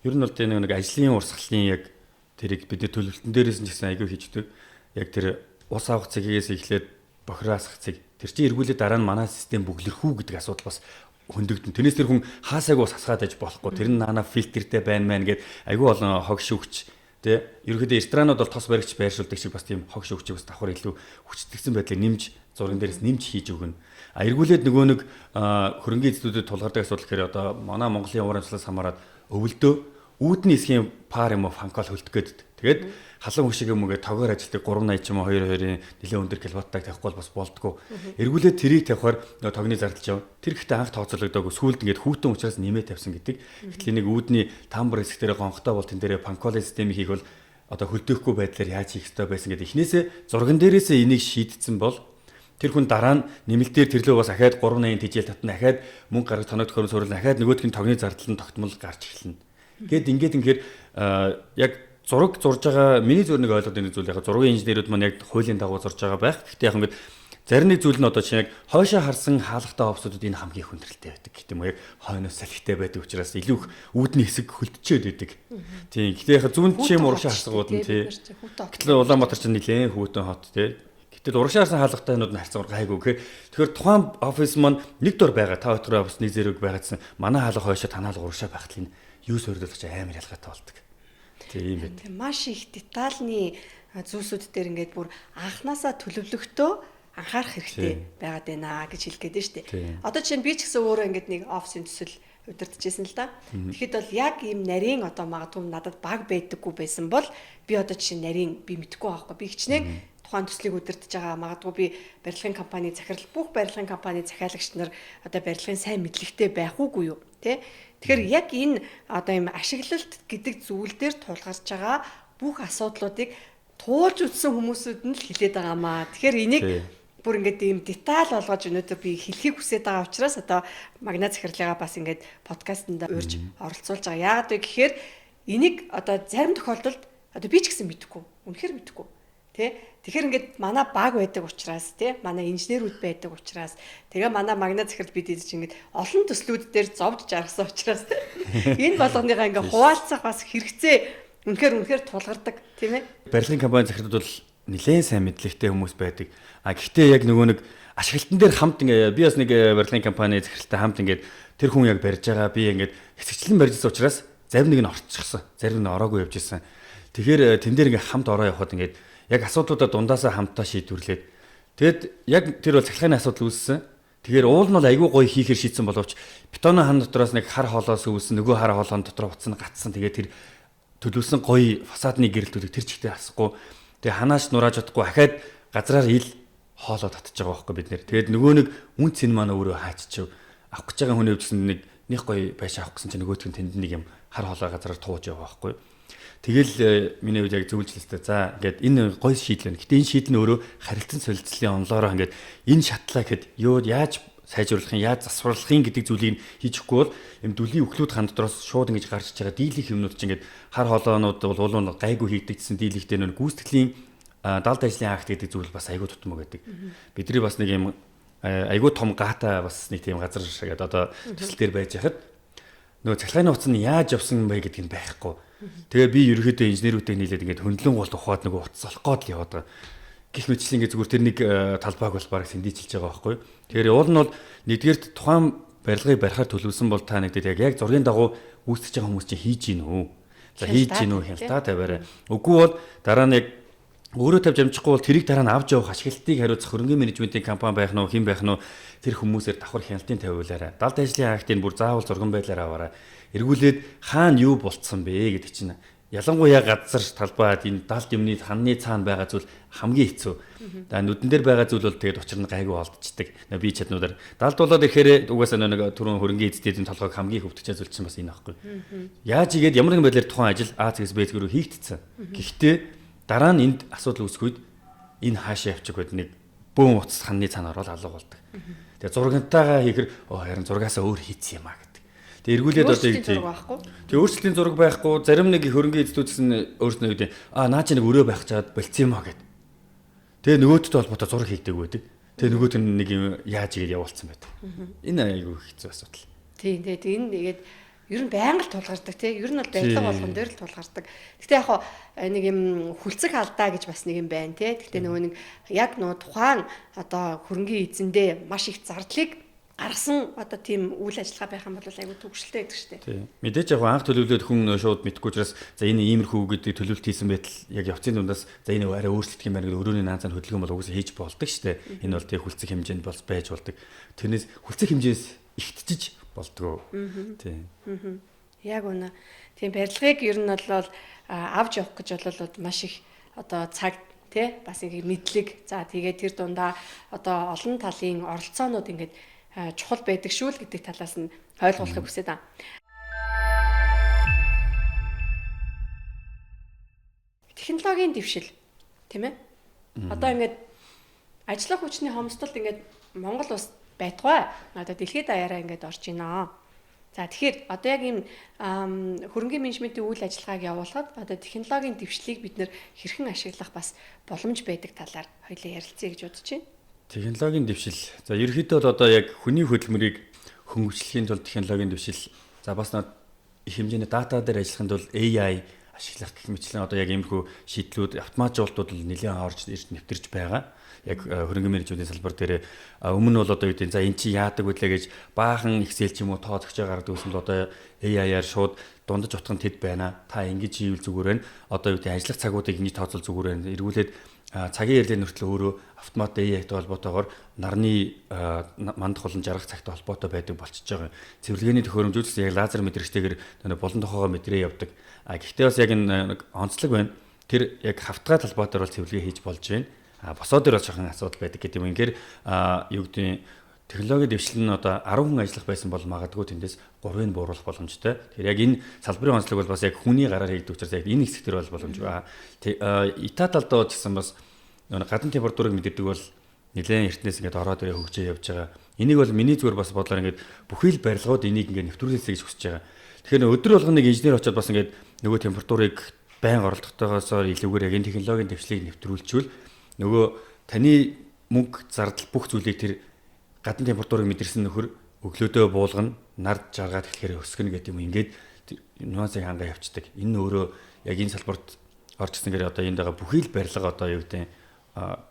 Ер нь бол тэр нэг ажлын урсгалын яг тэрийг бид нэр төлөвлөлтөн дээрээс нь ч гэсэн аягүй хийждэг. Яг тэр ус авах цэгээс эхлээд бохироасах цэг тэр чинь эргүүлээд дараа нь манай систем бүглэрхүү гэдэг асуудал бас хөндөгдөн. Тэрнээс тэр хүн хаасайг ус хасгаад аж болохгүй. Тэр нь наана фильтртэй байна мэн гэд аягүй олон хог шүүгч тэ ерөөдөө ресторанууд бол тос баригч байршуулдаг шиг бас тийм хог шүүгчийг бас давхар илүү хүчтгсэн байдлыг нэмж зурган дээрээс нэмж хийж өгнө. Эргүүлээд нөгөө нэг хөрөнгөний эзлүүдэд тулгардаг асуудал гэхээр одоо манай Монголын урамчлалаас хамаарат өвөлдөө үүдний эсхийн пар юм уу фанкол хөлдөх гээд тэгээд халуун хөшиг юм уу гэ тогоор ажилтдаг 380 ч юм уу 22-ын нэлээд өндөр киловаттайг тавихгүй бол бас болдгоо. Эргүүлээд тэрийг тавихаар нөгөө тогны зардалж яв. Тэр ихтэй анх тооцоологдоогүй сүүлд ингээд хүүтэн учраас нэмээ тавьсан гэдэг. Гэтэл нэг үүдний тамбар хэсэг дээр гонхтой бол тэн дээр фанколын системийг хийх бол одоо хөлдөөхгүй байдлаар яаж хийх ёстой байсан гэдэг. Эхнээсээ зурган дээрээсээ энийг шийдсэн бол тэр хүн дараа нь нэмэлтээр тэрлөө бас ахаад 380 тижэл татна ахаад мөнгө гаргаж тоног төхөөрөмж суурилна ахаад нөгөөдх нь тогны зардал нь тогтмол гарч эхэлнэ. Ингээд ингээд яг зураг зурж байгаа миний зөв нэг ойлгоод байгаа зүйл яг зургийн инженерүүд маань яг хуулийн дагуу зурж байгаа байх. Гэхдээ яг ингээд зарим нэг зүйл нь одоо чинь яг хойшоо харсан хаалгатай офсуудад энэ хамгийн хүндрэлтэй байдаг гэх юм уу яг хойноос салхитай байдаг учраас илүү их үүдний хэсэг хөлдчихэд байдаг. Тийм. Гэхдээ яг зүүн чим урагшаа харсгууд нь тий. Гэтэл Улаанбаатар чинь нэлээд хүүтэн хот тий. Гэтэл урагшаа харсан хаалгатайнууд нь харьцангуй гайгүй гэх. Тэгэхээр тухайн офис маань нэг дор байгаа та өдрөө бас нэг зэрэг байгаадсан манай хаалга хойшоо танаал урагшаа байхад нь юу сөрдөлж амар ялгаатай болдог. Тийм байт. Маш их детальны зүйлсүүд дээр ингээд бүр анханасаа төлөвлөгтөө анхаарах хэрэгтэй байгаад байна гэж хэлгээд байна шүү дээ. Одоо чинь би ч гэсэн өөрөө ингээд нэг офисын төсөл удирдахжсэн л да. Тэгэхэд бол яг ийм нарийн одоо магадгүй надад баг байдаггүй байсан бол би одоо жишээ нарийн би мэдгүй байхгүй. Би хичнээн тухайн төслийг удирдах байгаа магадгүй би барилгын компани захирал бүх барилгын компани захиалагч нар одоо барилгын сайн мэдлэгтэй байх уугүй юу тий. Тэгэхээр яг энэ одоо ийм ашиглалт гэдэг зүйл дээр тулгарч байгаа бүх асуудлуудыг туулж үтсэн хүмүүсүүд нь л хилээд байгаамаа. Тэгэхээр энийг бүр ингээд ийм деталь болгож өнөөдөр би хэлхийг хүсэж байгаа учраас одоо магнат захирлыгаа бас ингээд подкастнда урьж оролцуулж байгаа. Яагаад вэ гэхээр энийг одоо зарим тохиолдолд одоо би ч гэсэн мэдэхгүй. Үнэхээр мэдэхгүй. Тэ? Тэгэхээр ингээд манай баг байдаг учраас тий манай инженерүүд байдаг учраас тэгээ манай магнат захирал бид чинь ингээд олон төслүүд дээр зовж жаргасан учраас энэ болгоныгаа ингээд хуваалцах бас хэрэгцээ үнэхээр тулгардаг тийм ээ. Барилгын компани захирлууд бол нэлээд сайн мэдлэгтэй хүмүүс байдаг. Гэхдээ яг нөгөө нэг ашиглалтан дээр хамт ингээ би бас нэг барилгын компани захиралтай хамт ингээд тэр хүн яг барьж байгаа би ингээд хэсэгчлэн барьжсэн учраас зарим нэг нь орчихсон. Зарим нь ороогүй явж исэн. Тэгэхээр тэн дээр ингээ хамт ороо явахад ингээд яг асуудлуудаа дундаасаа хамтаа шийдвэрлээд тэгэд яг тэр бол цахилгааны асуудал үүссэн. Тэгэхээр уул нь бол айгүй гоё хийхээр шийдсэн боловч бетоны хан дотроос нэг хар хоолоос үүссэн нөгөө хар хоолойн дотор утсан гатсан. Тэгээд тэр төлөвлөсөн гоё фасадны гэрэлтүүдийг тэр чигтээ асахгүй. Тэгээ ханааш нурааж чадахгүй ахаад газраар ил хоолоо татчих байгаа байхгүй бид нэр. Тэгээд нөгөө нэг үн цэн маань өөрөө хааччих авах гэж байгаа хүний өвчсөн нэг гоё байш авах гэсэн чинь нөгөөдх нь тэнд нэг юм хар хоолой газраар тууж яваа байхгүй. Тэгэл миний үед яг зөвлөлттэй. За ингээд энэ гоё шийдэл байна. Гэтэ энэ шийдэл нь өөрөө харилцан солилцлын онлоороо ингээд энэ шатлаа гэхэд яаж сайжруулахын, яаж засварлахын гэдэг зүйлийг хийчихгүй бол юм дүлийн өглүүд хан дотроос шууд ингэж гарч иж байгаа дийлэх юмнууд чинь ингээд хар хоолоонууд бол улуун гайгүй хийгдэгдсэн дийлэхтэй нөр гүйцэтгэлийн далд ажлын акт гэдэг зүйл бас айгүй тутмаг байдаг. Бидний бас нэг юм айгүй том гата бас нэг тийм газар шигээд одоо төсөл дээр байж хахад нөгөө цахилгааны утас нь яаж явсан бэ гэдг нь байхгүй. Тэгээ би ерөөхдөө инженерүүдтэй нийлээд ингээд хөндлөн гол ухаад нөгөө утас олох гээд л яваад байгаа. гэх мэтчлэн ингээ зүгээр тэр нэг талбайг бол бараг сэндийчилж байгаа байхгүй. Тэгэхээр уул нь бол нэгдүгээрт тухайн барилгыг барихаар төлөвлөсөн бол та нэгдээд яг зургийн дагуу үүсгэж байгаа хүмүүс чинь хийж гин үү? За хийж гин үү хяналтаа тавиараа. Үгүй бол дараа нь яг өөрөө тавьж амжихгүй бол тэрийг дараа нь авч явах ашиглалтыг хариуцах хөрөнгөний менежментийн компани байх нь уу, хэн байх нь уу тэр хүмүүсээр давхар хяналтын тавиулаарай. Далд ажлын актыг бүр заавал зурган байдлаар аваарай. Эргүүлээд хаана юу болцсон бэ гэдэг чинь ялангуяа газар талбайд энэ далд юмны ханны цаана байгаа зүйл хамгийн хэцүү. За нүдэн дээр байгаа зүйл бол тэгээд учир нь гайгүй олдчихдаг. Би чаднуудаар далд болоод ирэхээр угаасаа нэг түрүүн хөрөнгөний эзэдийн толгойг хамгийн хөвтөж зүйл чинь бас энэ аахгүй. Яаж игээд ямар нэгэн байдлаар тухайн ажил А зэгс Б зэгрүү хийгдсэн. Гэхдээ дараа нь энд асуудал үүсэх үед энэ хаашаа явчих гээд нэг бөөм утас ханны цаана ороод алга болдог. Тэгээд зургантайгаа хийхэр харин зургаасаа өөр хийцэн юм аа гэдэг. Тэгээд эргүүлээд одоо юу тийм. Тэгээд өөрчлөлтийн зураг байхгүй зарим нэг хөрөнгөний эзэдүүд гэсэн өөрснөө юу тийм наа чи нэг өрөө байх чаад болцсон юм аа гэд. Тэгээд нөгөөдтэй холбоотой зураг хийдэг байдаг. Тэгээд нөгөөт нь нэг юм яаж игээд явуулсан байдаг. Энэ айгүй хэцүү асуудал. Тийм тэгээд энэ нэгээд ер нь байнга л тулгардаг тий. Ер нь бол барилга болгон дээр л тулгардаг. Гэтэ яг нэг юм хүлцэг алдаа гэж бас нэг юм байна тий. Гэтэ нөгөө нэг яг нөгөө тухайн одоо хөрөнгөний эзэндээ маш их зардлыг гаргасан одоо тийм үйл ажиллагаа байх юм бол айгүй төгсөлтэй байдаг шүү дээ. Тийм. Мэдээж яг анх төлөвлөлөөд хүн шууд мэдгүй учраас за энэ иймэрхүү гэдэг төлөвлөлт хийсэн байтал яг явцын дундаас за энэ арай өөрчлөлт юм байна гэдэг өрөөний наанцаар хөдөлгөөн бол угсаа хийж болдог шүү дээ. Энэ бол тийм хүлцэг хэмжээнд бол байж болдог. Тэрнээс хүлцэг хэмжээс ихтжиж болдгоо. Тийм. Яг үнэ. Тийм барилгыг ер нь бол авч явах гэж бол маш их одоо цаг тий бас ингэ мэдлэг. За тэгээд тэр дундаа одоо олон талын оролцоонууд ингээд чухал байдаг шүү л гэдэг талаас нь ойлгуулахыг хүсэж байна. Технологийн дэвшил тийм ээ. Одоо ингээд ажиллах хүчний хомсдолд ингээд Монгол улс байтугай одоо дэлхийд даяараа ингээд орж байна. За тэгэхээр одоо яг ийм хөрөнгөний менежментийн үйл ажиллагааг явуулахад одоо технологийн дэвшлийг бид нэр хэрхэн ашиглах бас боломж байдаг талаар хоёулаа ярилцъя гэж бодож байна. Технологийн дэвшил. За ерөнхийдөө бол одоо яг хүний хөдөлмөрийг хөнгөвчлөхийн тулд технологийн дэвшил. За бас их хэмжээний дата дээр ажиллахын тулд AI ашиглах гэх мэтлэн одоо яг иймэрхүү шийдлүүд автоматжуулалтууд л нэлээд орж ирж нэвтэрч байгаа. Яг хөрөнгөний менежментийн салбар дээр өмнө бол одоо юу гэдэг за эн чи яадаг вэ гэж баахан Excel ч юм уу тоодогчоо гаргадаг гэсэн бол одоо AI-аар шууд дундаж утган тэд байна. Та ингэж хийвэл зүгээр байна. Одоо юу гэдэг ажиллах цагуудыг ингэж тооцол зүгээр байна. Эргүүлээд цагийн ярлийн нөртлөө өөрөө автомат AI-тай холбоотойгоор нарны мандах болон жаргах цагтай холбоотой байдаг болчихж байгаа. Цэвэрлэгээний төхөөрөмжүүд яг лазер мэдрэгчтэйгээр болон тохоогоо мэдрээ явдаг. Гэхдээ бас яг энэ онцлог байна. Тэр яг хавтгай талбайтаар бол цэвэрлэгээ хийж болж байна. Босоо дээр бол жоохон асуудал байдаг гэдэг юм. Ингээр юу гэдэг технологийн дэвшил нь одоо 10 хүн ажиллах байсан бол магадгүй тэндээс 3-ыг бууруулах боломжтой. Тэгэхээр яг энэ салбарын онцлог бол бас яг хүний гараар хийгдэх учраас яг энэ хэсэг төр бол боломж байна. Ита талдаа гэсэн бас гадна температурыг мэддэг бол нэлээд эртнээс ингээд ороод ирээ хөгжөө явж байгаа. Энийг бол миний зүгээр бас бодлоор ингээд бүхий л барилгууд энийг ингээд нэвтрүүлээсэй гэж хүсэж байгаа. Тэгэхээр өдөр болгоно нэг инженер очиод бас ингээд нөгөө температурыг байнга оролдохтойгоос илүүгээр яг энэ технологийн дэвшлийг нэвтрүүлчихвэл нөгөө таны мөнгө зардал бүх зүйлийг тэр гадна температурыг мэдэрсэн нөхөр өглөөдөө буулгана, нард жаргаад тэгэхээр өсгөнө гэдэг юм. Ингээд нюансыг хангаа явцдаг. Энэ өөрөө яг энэ салбарт орж ирсэнгээр одоо энд байгаа бүхий л барилга одоо юу гэдэг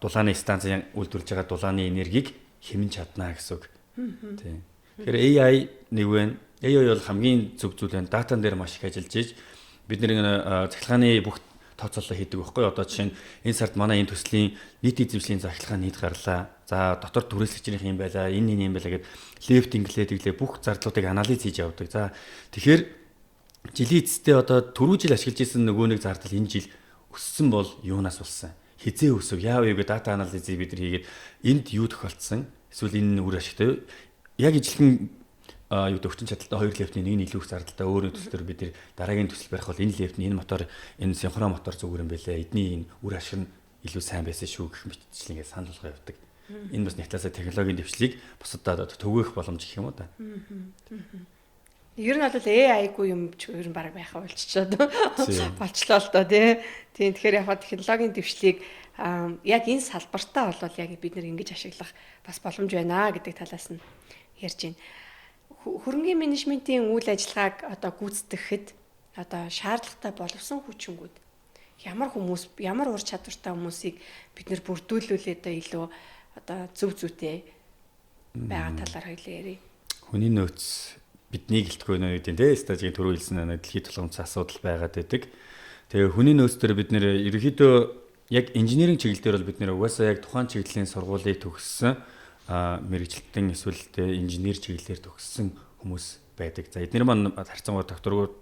дулааны станцын үйлдвэрлэж байгаа дулааны энергийг хэмнэн чадна гэсэн үг. Тийм. Тэгэхээр AI нэг вэ? AI бол хамгийн зөв зүйл байна. Датан дээр маш их ажиллаж ийж бид нэг цахилгааны бүх тооцоолол хийдэг байхгүй. Одоо жишээ нь энэ сард манай энэ төслийн нийт эзэмшлийн захилгаан нийт гарлаа. За дотор түрээслэгчнийх юм байлаа, энэ юм байлаа гэд лефт инглээд иглээ бүх зардлуудыг анализ хийж явдаг. За тэгэхээр жилийн эцэстээ одоо түрүү жил ашиглаж ирсэн нөгөө нэг зардал энэ жил өссөн бол юунаас болсон? Хизээ өсөв? Яав юу гэдэг дата анализыг бид нар хийгээд энд юу тохиолдсон? Эсвэл энэ үр ашигтай яг ижилхэн юу гэдэг өвчин чадалтай хоёр лефтний нэг нь илүү их зардалтай өөрөө төслөөр бид нар дараагийн төсөл барих бол энэ лефтний энэ мотор энэ синхрон мотор зүгээр юм байлаа. Эдний энэ үр ашиг нь илүү сайн байсан шүү гэх мэтчлэн ингээд санал болгоо явдаг. Энэ бас нэгтлээсээ технологийн дэвшлийг бусадаа түгээх боломж гэх юм уу та. Ер нь бол AI-гүй юм ч ер нь баг байхаа болчиход болчлоо л доо тийм. Тэгэхээр яг технологийн дэвшлийг яг энэ салбартаа бол яг бид нэр ингэж ашиглах бас боломж байна гэдэг талаас нь ярьж байна. Хөрөнгөний менежментийн үйл ажиллагааг одоо гүйцэтгэхэд одоо шаардлагатай боловсон хүчингүүд ямар ур чадвартай хүмүүсийг бид нэр бүрдүүлүүлээд илүү одоо зөв зүйтэй байгаа талаар хоёлаа ярив. Хүний нөөц бидний гэлтгүй нөө гэдэг тийм стажийн түрүү хэлсэн дэлхийд тулгамдсан асуудал байгаад байдаг. Тэгээ хүний нөөц дээр бид нэр ерөнхийдөө яг инженерийн чиглэл дээр бол бид нэр угаасаа яг тухайн чиглэлийн сургуулийг төгссөн мэрэгчлэлтэн эсвэл инженер чиглэлээр төгссөн хүмүүс байдаг. За эдгээр маань харьцангуй доктортой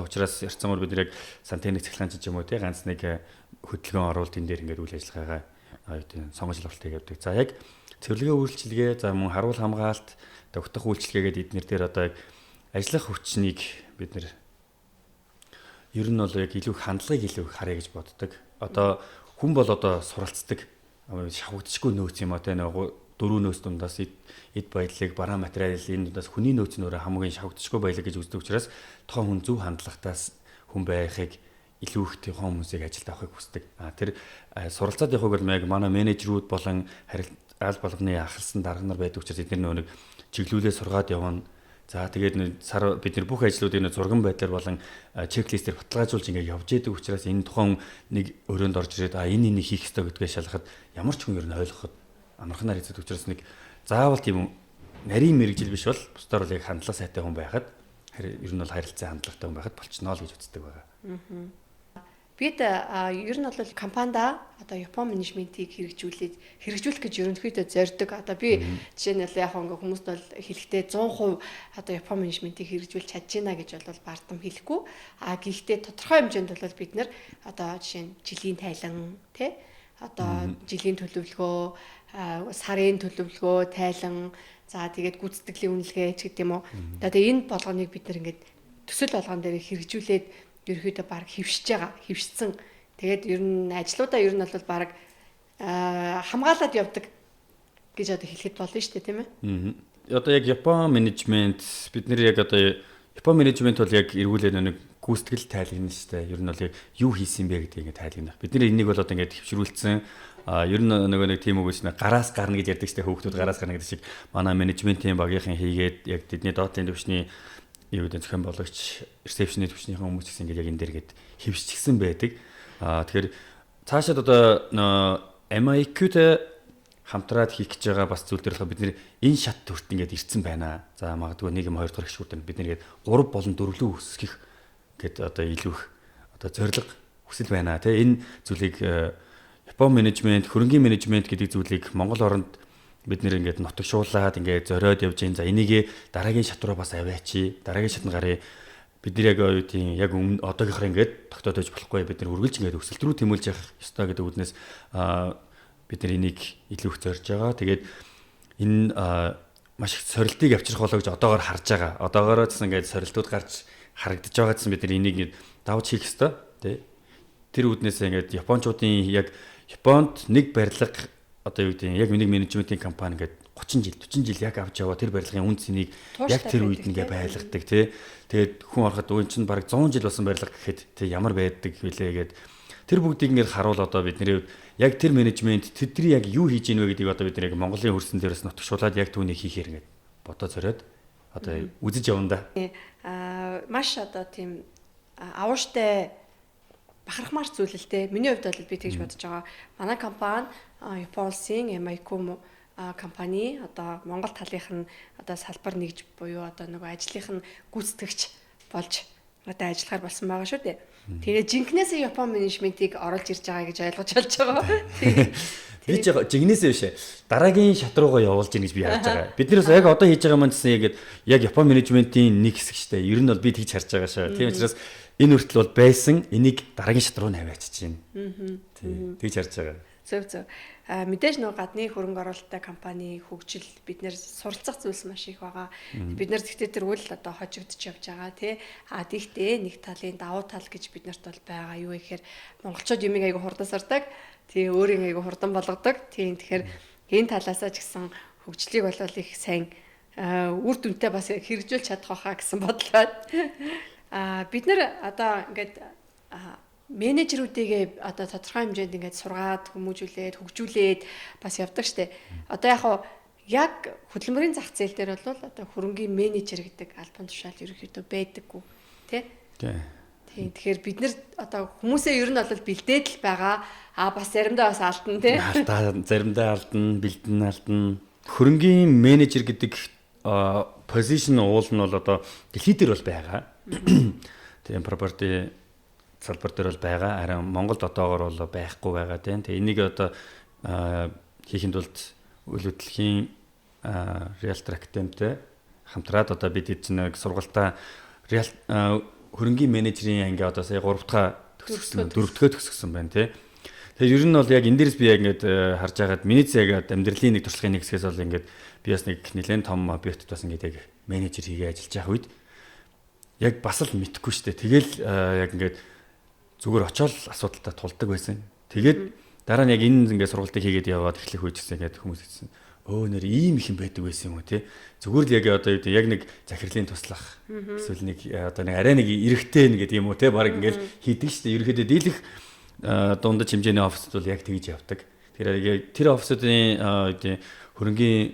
учраас харьцангуй бид нэр яг сантехник цахилгаанч ч юм уу тийм ганц нэг хөдөлгөөн оруулалт энэ дээр ингээд үйл ажиллагаагаа сонгож авалтыг явдаг. За яг цэвэрлэгээ үйлчилгээ за мөн харуул хамгаалалт догтох үйлчилгээгээд эднэр дээр одоо яг ажиллах хүчнийг бид нэр ер нь бол яг илүү хандлагыг илүү харъя гэж боддог. Одоо хүн бол одоо суралцдаг шавагдчихгүй нөөц юм а тэ нэг дөрөв нөөц дундаас эд баялаг бараа материалын дундаас хүний нөөц нь өөрөө хамгийн шавагдчихгүй баялаг гэж үздэг учраас тухайн хүн зөв хандлагатаас хүн байхыг илүү их тухайн хүмүүсийг ажилд авахыг хүсдэг. Тэр суралцаад явахыг бол яг манай менежерүүд болон аль болгоны ахалсан дарга нар байдаг учраас эдгээр нэг чиглүүлээ сургаад явна. За тэгээд сар бид нар бүх ажлуудыг зурган байдлаар болон чеклистээр баталгаажуулж ингээд явж идэг учраас энэ тухайн нэг өрөөнд орж ирээд энэ хийх ёстой гэдгээ шалгахад ямар ч хүн ер нь ойлгоход амарханаар хийдэг учраас нэг заавал тийм нарийн мэрэгжил биш бол бусдаар бол яг хандлага сайтай хүн байхад ер нь бол харилцаа хандлагатай хүн байхад болчихноо л гэж үздэг байгаа. Бид ер нь бол компанида одоо Япон менежментийг хэрэгжүүлэх гэж ерөнхийдөө зорддог. Одоо би жишээ нь яг ингээ хүмүүст бол хэлэхдээ 100% одоо Япон менежментийг хэрэгжүүлж чадж байна гэж бол бардам хэлэхгүй. Гэхдээ тодорхой хэмжээнд бол бид нэр одоо жишээ нь жилийн тайлан тий одоо жилийн төлөвлөгөө, сарын төлөвлөгөө, тайлан за тэгээд гүйцэтгэлийн үнэлгээ ч гэдэг юм уу. Одоо энэ болгоныг бид нар ингээд төсөл болгон дээр хэрэгжүүлээд ерөөдөө баг хөвшсөн. Тэгээд ер нь ажлуудаа ер нь бол баг хамгаалаад явдаг гэж одоо хэлэхэд болно шүү дээ, тийм ээ. Одоо яг Япон менежмент бид нэр яг одоо Япон менежмент бол яг эргүүлээ нэг гүйцэтгэл тайлагна шүү дээ. Ер нь бол яг юу хийсэн бэ гэдгийг ингээд тайлагнах. Бид нар энийг бол одоо ингээд хөвшрүүлсэн. Ер нь нөгөө нэг тийм үгүйс нэ гараас гарна гэж ярьдаг шүү дээ. Хүүхдүүд гараас гарна гэдэг шиг манай менежментийн багийнхан хийгээд яг тэдний доотлын төвчний юу гэдэг зохион болгогч ресепшний төвчнийхэн хүмүүс гэсэн ингээд яг энэ дээр гээд хөвсчихсэн байдаг. Тэгэхээр цаашаад одоо MIQ-тэй хамтраад хийх гэж байгаа бас зүйл дээр болохоор бид нэр энэ шат төрт ингээд ирсэн байна. За магадгүй 1 2 дахь гişүүд бид нэр гээд 3 болон 4 лөө өсгөх гэд одоо илүү их одоо зориг хүсэл байна. Тэ энэ зүйлийг Япон менежмент, хөрөнгийн менежмент гэдэг зүйлийг Монгол оронд бид нэр ингээд нутагшуулаад ингээд зориод явж гин. За энийг дараагийн шат руу бас аваачи. Дараагийн шатнд гарыг бид нэр яг юу тийм яг одоогийнхаар ингээд тогтоож болохгүй. Бид нэр үргэлж ингээд өсөлт рүү тэмүүлж явах ёстой гэдэг үднээс бид нар энийг илүү их зорж байгаа. Тэгээд энэ маш их сорилтыг авчрах болоо гэж одоогоор харж байгаа. Одоогоор ч ингээд сорилтууд гарч харагдаж байгаа гэсэн бид нар энийг давж хийх ёстой. Тэ. Тэр үднээс ингээд японочдын яг Японд нэг барилга одоо юу гэдэг яг нэг менежментийн компани ингээд 30 жил 40 жил яг авч яваа тэр барилгын үн цэнийг яг тэр үед ингээ байлгадаг тий. Тэгээд хүн ороход үн чинь бараг 100 жил болсон барилга гэхэд тий ямар байдаг вүлээ гэд тэр бүгдийг ингээ харуул одоо бидний яг тэр менежмент тэдний яг юу хийж ийнвэ гэдгийг одоо бид нэг Монголын хөрсөн дээрээс нотгшуулаад яг түүнийг хийхээр ингээ бодоо зориод одоо үзэж явна да. Маш одоо тийм авууштай бахархмаар зүйл л дээ. Миний хувьд бол би тэгж бодож байгаа. Манай компани Япон улсын MIQ компани одоо Монгол талынх нь одоо салбар нэгж буюу одоо нөгөө ажлынх нь гүйцэтгэгч болж одоо ажиллахаар болсон байгаа шүү дээ. Тэгээ жинкнээсээ Япон менежментийг оруулж ирж байгаа гэж ойлгож болж байгаа. Би ч жигнэсээ биш ээ. Дараагийн шат руугаа явуулж ийн гэж би харж байгаа. Биднээс яг одоо хийж байгаа маань гэсэн яг Япон менежментийн нэг хэсэг шүү дээ. Ер нь бол би тэгж харж байгаа шүү. Тийм учраас энэ хүртэл бол байсан энийг дараагийн шат руу наваачиж байна. Тийм. Тэгж харж байгаа. Зөв. Мэдээж нөгөө гадны хөрөнгө оруулалттай компани хөгжил бид нэр суралцах зүйлс маш их байгаа. Бид нэр зэгтээ тэргүүл одоо хожигдож явж байгаа тий. Тэгтээ нэг талын давуу тал гэж бид нарт бол байгаа. Юу гэхээр монголчууд юмыг айгу хурдан сардаг. Тий өөрийн айгу хурдан болгодог. Тийм тэгэхээр энэ талаасаа ч гэсэн хөгжлийг бол их сайн үр дүнтэй бас хэрэгжүүлж чадах байхаа гэсэн бодлоо. Бид нэр одоо ингээд менежерүүдийгээ одоо тодорхой хэмжээнд ингээд сургаад хүмүүжүүлээд хөгжүүлээд бас явдаг штеп. Одоо яг хөдөлмөрийн зах зээл дээр бол одоо хөрөнгийн менежер гэдэг албан тушаал ерөнхийдөө байдаггүй тий. Тийм. Тэгэхээр бид нэр одоо хүмүүсээ ер нь бол бэлдээд л байгаа. Бас заримдаа бас алдна тий. Заримдаа алдна, бэлдэн алдна. Хөрөнгийн менежер гэдэг позишн уул нь бол одоо дэлхий дээр бол байгаа. Тийм property салбар дээр бол байгаа. Харин Монголд одоогоор бол байхгүй байгаа тийм. Тэгээ энийг одоо хийхэд бол үйл хөдлөлийн Realtor Academy-тэй хамтраад одоо бид нэг сургалтаа хөрөнгийн менежерийн анги одоо сая 3 дахь төгсгсөн 4 дахь төгсгсөн байна тий. Тэгэхээр ер нь бол яг энэ дээрс би яг ингээд харж байгаад миний яг амьдралын нэг туршлагын нэг хэсгээс бол ингээд би бас нэг нэлээд том объектд бас ингээд яг менежер хийгээ ажиллаж байгаа үед яг бас л мэдэхгүй шүү дээ. Тэгэл яг ингээд зүгээр очиод асуудалтай тулдаг байсан. Тэгээд дараа нь яг энэ ингээд сургалтыг хийгээд яваад эхлэх үеч гэсэн ингээд хүмүүс хэлсэн. Нэр ийм их юм байдаг байсан юм уу те. Зүгээр л яг одоо яг нэг захирлын туслах эсвэл нэг одоо нэг арай нэг эрэхтэй гэдэг юм уу те. Бараг ингээд хийдэг шүү дээ. Ерөнхийдөө дийлэх дундаж хэмжээний оффисд бол яг тэгж явдаг. Тэгэхээр тэр оффисуудын хөрөнгийн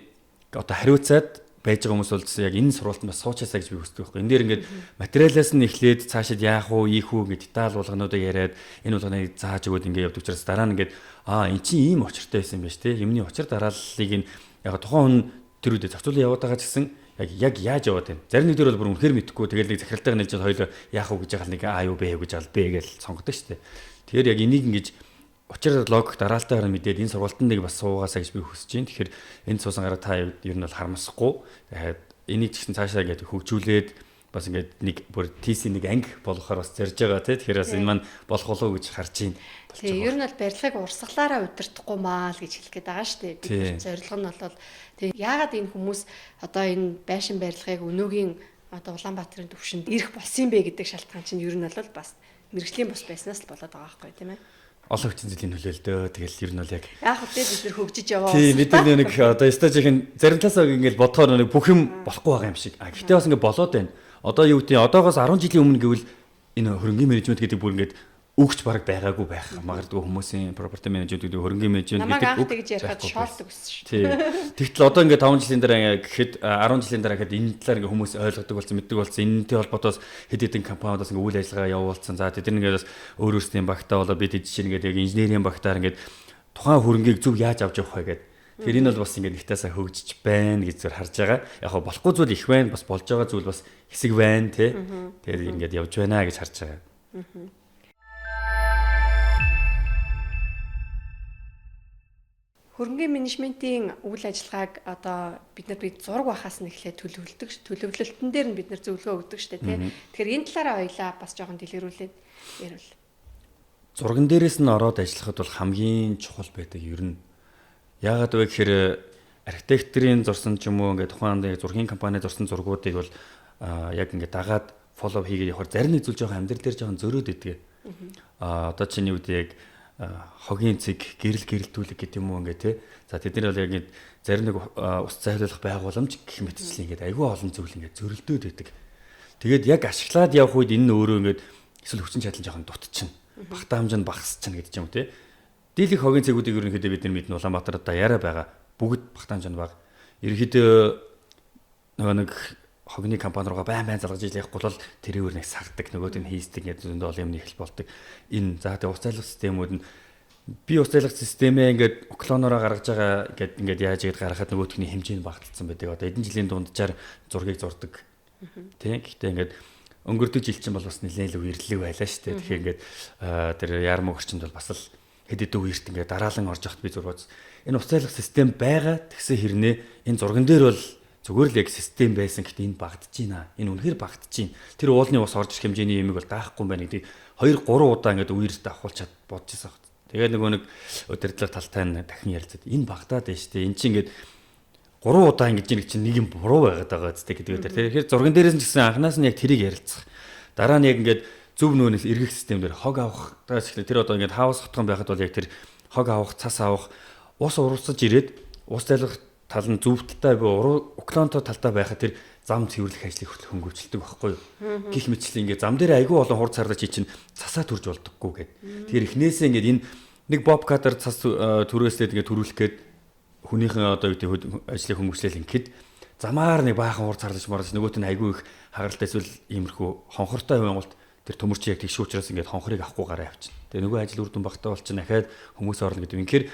одоо хариуцаад байж байгаа хүмүүс бол яг энэ сургалтанд бас суучаасаа гэж би хүсдэг байхгүй. Энд дээр ингээд материалаас нь эхлээд цаашид яах уу, ийх үү гэдэг деталь болгонуудыг яриад энэ болгоныг зааж өгөөд ингээд явдаг учраас дараа нь ингээд эн чинь ийм очиртай байсан юм байна шүү дээ. Юмны очир дарааллыг нь яг тухайн хүн тэр үедээ зохицуулан яваад байгаа ч гэсэн яг яаж яваад байна. Зарим нэг дөр бол бүр үнэхээр мэдэхгүй тэгэл нэг захиралтайг нэлж хоёул яах уу гэж байгаа л нэг юу бэ гэж байгаа л бэ гэж сонгодог шүү дээ. Тэгэхээр яг энийг ингэж учир логик дараалтайгаар мэдээд энэ сургалтанд нэг бас суугаасаа гэж би хүсэж байна. Тэгэхээр энэ суусан гараа та ер нь бол харамсахгүй. Энийг ч гэсэн цаашаа ингээд хөгжүүлээд бас ингээд нэг бүр TC нэг анги болохоор бас зорж байгаа тий. Тэгэхээр бас энэ маань болох болов уу гэж харж байна. Тэгээ ер нь бол барилгыг урсгалаараа удирдахгүй маа л гэж хэлэх гээд байгаа шүү дээ. Бид зорилго нь бол тэгээ яагаад энэ хүмүүс одоо энэ байшин барилгыг өнөөгийн одоо Улаанбаатарын төвшөнд ирэх болсон бэ гэдэг шалтгаан чинь ер нь бол бас мэрэгжлийн бус байснаас л болоод байгаа байхгүй тийм ээ. Олон хүчин зүйлийн нөлөөлдөө. Тэгэл ер нь бол яг хөтэ бид нар хөгжиж яваа. Тийм бид нар нэг одоо стажийн зарим талаас ингээл бодохоор нэг бүх юм болохгүй байгаа юм шиг. Гэхдээ бас ингээд болоод байна. Одоо юу гэдэг одоогоос 10 жилийн өмнө гэвэл энэ хөрөнгийн менежмент гэдэг бүр ингээд өгч бараг байгаагүй байх магадгүй хүмүүсийн property management гэдэг хөрөнгийн менежмент гэдэг үг гэж ярихад шоолдог гэсэн шүү. Тийм. Тэгтэл одоо ингээд 5 жилийн дараа гэхэд 10 жилийн дараа гэхэд энэ талаар ингээд хүмүүс ойлгодог болсон, мэддэг болсон. Энэтэй холбоотоос хэд хэдэн компаниудаас ингээд үйл ажиллагаа явуулсан. За тэд нэг бас өөр өөрсдийн багтаа болоо бид жишээ нэгээд яг инженерийн багтаар ингээд тухайн хөрөнгийг зөв яаж авч явах вэ гэдэг. Тэгэхээр энэ бол бас ингээд ихтаасаа хөгжиж байна гэж зөв харж байгаа. Яг хоо болохгүй зүйл их байна, бас болж байгаа зүйл бас хэсэг байна тий. Тэгээд ингээд явж байна гэж харж байгаа. Хөрөнгийн менежментийн үйл ажиллагааг одоо бид нар зураг байхаас нь эхлээд төлөвлөдөг. Төлөвлөлтөн дээр нь бид нар зөвлөгөө өгдөг шүү дээ тий. Тэгэхээр энэ талаараа хоёлаа бас жоохон дэлгэрүүлээд ярил. Зурган дээрээс нь ороод ажиллахад бол хамгийн чухал байдаг ер нь. Яагаад вэ гэхээр архитекторийн зурсан ч юм уу ингээд тухайн зургийн компани зурсан зургуудыг бол яг ингээд дагаад фоллоу хийгээд явахаар зарим нэг зүйл жоохон амьдрал дээр жоохон зөрөөд идэг. Одоо чиний үед яг хогийн цэг гэрэлтүүлэг гэдэг юм уу ингээ тий. За тэдний бол яг зарим нэг ус зайлуулах байгууламж гэх мэтчлэн ингээ айгүй олон зүйл ингээ зөрөлдөөд байдаг. Тэгээд яг ашиглаад явах үед энэ өөрөө ингээ эсвэл хүчин чадал жоохон дутчихна. Багтаа хэмжээнд багасчихна гэдэг юм тий. Дийлэх хогийн цэгүүдийг ерөнхийдөө бид нар мэднэ Улаанбаатарт яриа байгаа. Бүгд багтаа хэмжээнд бага. Ерөнхийдөө нөгөө нэг хогны компани руугаа байн залгаж явахгүй бол тэрээр нэг сагдаг нөгөөд нь хийсдэг гэдэг зөндөө олон юм их л болдог. Энэ за тэгээ ус зайлах системүүд нь би ус зайлах системээ ингээд оклонороо гаргаж байгаа гэдэг ингээд яаж ийд гаргахад нөгөөдхний хэмжээ нь багталсан байдаг. Одоо эдэн жилийн дунджаар зургийг зурдаг. Тийм. Гэхдээ ингээд өнгөрдөг жил чинь бол бас нэлээд л үерлэг байлаа шүү дээ. Тэгэхээр ингээд тэр ярмаг орчинд бол бас л хэд хэдэн үерт ингээд дараалан орж явахад би зургууц. Энэ ус зайлах систем байгаа тэгсэн хэрнээ энэ зурган дээр бол зүгээр л яг систем байсан гэхдээ энэ багтж байна. Энэ үнэхээр багтж байна. Тэр уулны ус орж ирэх хэмжээний юмыг бол даахгүй юм байна гэдэг 2-3 удаа ингээд үерт авахулчаад бодож байсан хэрэг. Тэгээ нөгөө нэг удирдлага талтай нь дахин ярилцаад энэ багтаад байна шүү дээ. Энд чинь ингээд 3 удаа ингэж нэг чинь нэг юм буруу байгаад байгаа зү гэдэг. Тэгэхээр зурган дээрээс нь ч гэсэн анханаас нь яг тэрийг ярилцах. Дараа нь яг ингээд зөв нөөнөөс эргэх системээр хог авах. Тэр одоо ингээд хаус хотгон байхад бол яг тэр хог авах, цас авах, ус урсаж ирээд ус зайлах тал нь зөв талтай буюу уклонтой талтай байхад тэр зам цэвэрлэх ажлыг хүртэл хөнгөвчлөдөг байхгүй юу. Гэх мэтчлэн ингээд зам дээр айгүй олон хурд сарлаж чинь цасаа төрж болдоггүй гэд. Тэгэхээр эхнээсээ ингээд энэ нэг бобкатер цас түрээслээд ингээд төрүүлэх гээд хүнийхэн одоо юу гэдэг ажлыг хөнгөвчлэл ингээд замаар нэг баахан хурд сарлаж марж нөгөөт нь айгүй их хагаралтай эсвэл иймэрхүү хонхортой байнголт Тэр төмөрч яг тэгш учраас ингээд хонхорыг авахгүй гараа явчихна. Тэгээ нөгөө ажил үр дүн багтаа болчихно дахиад хүмүүс орлоо гэдэг. Инхээр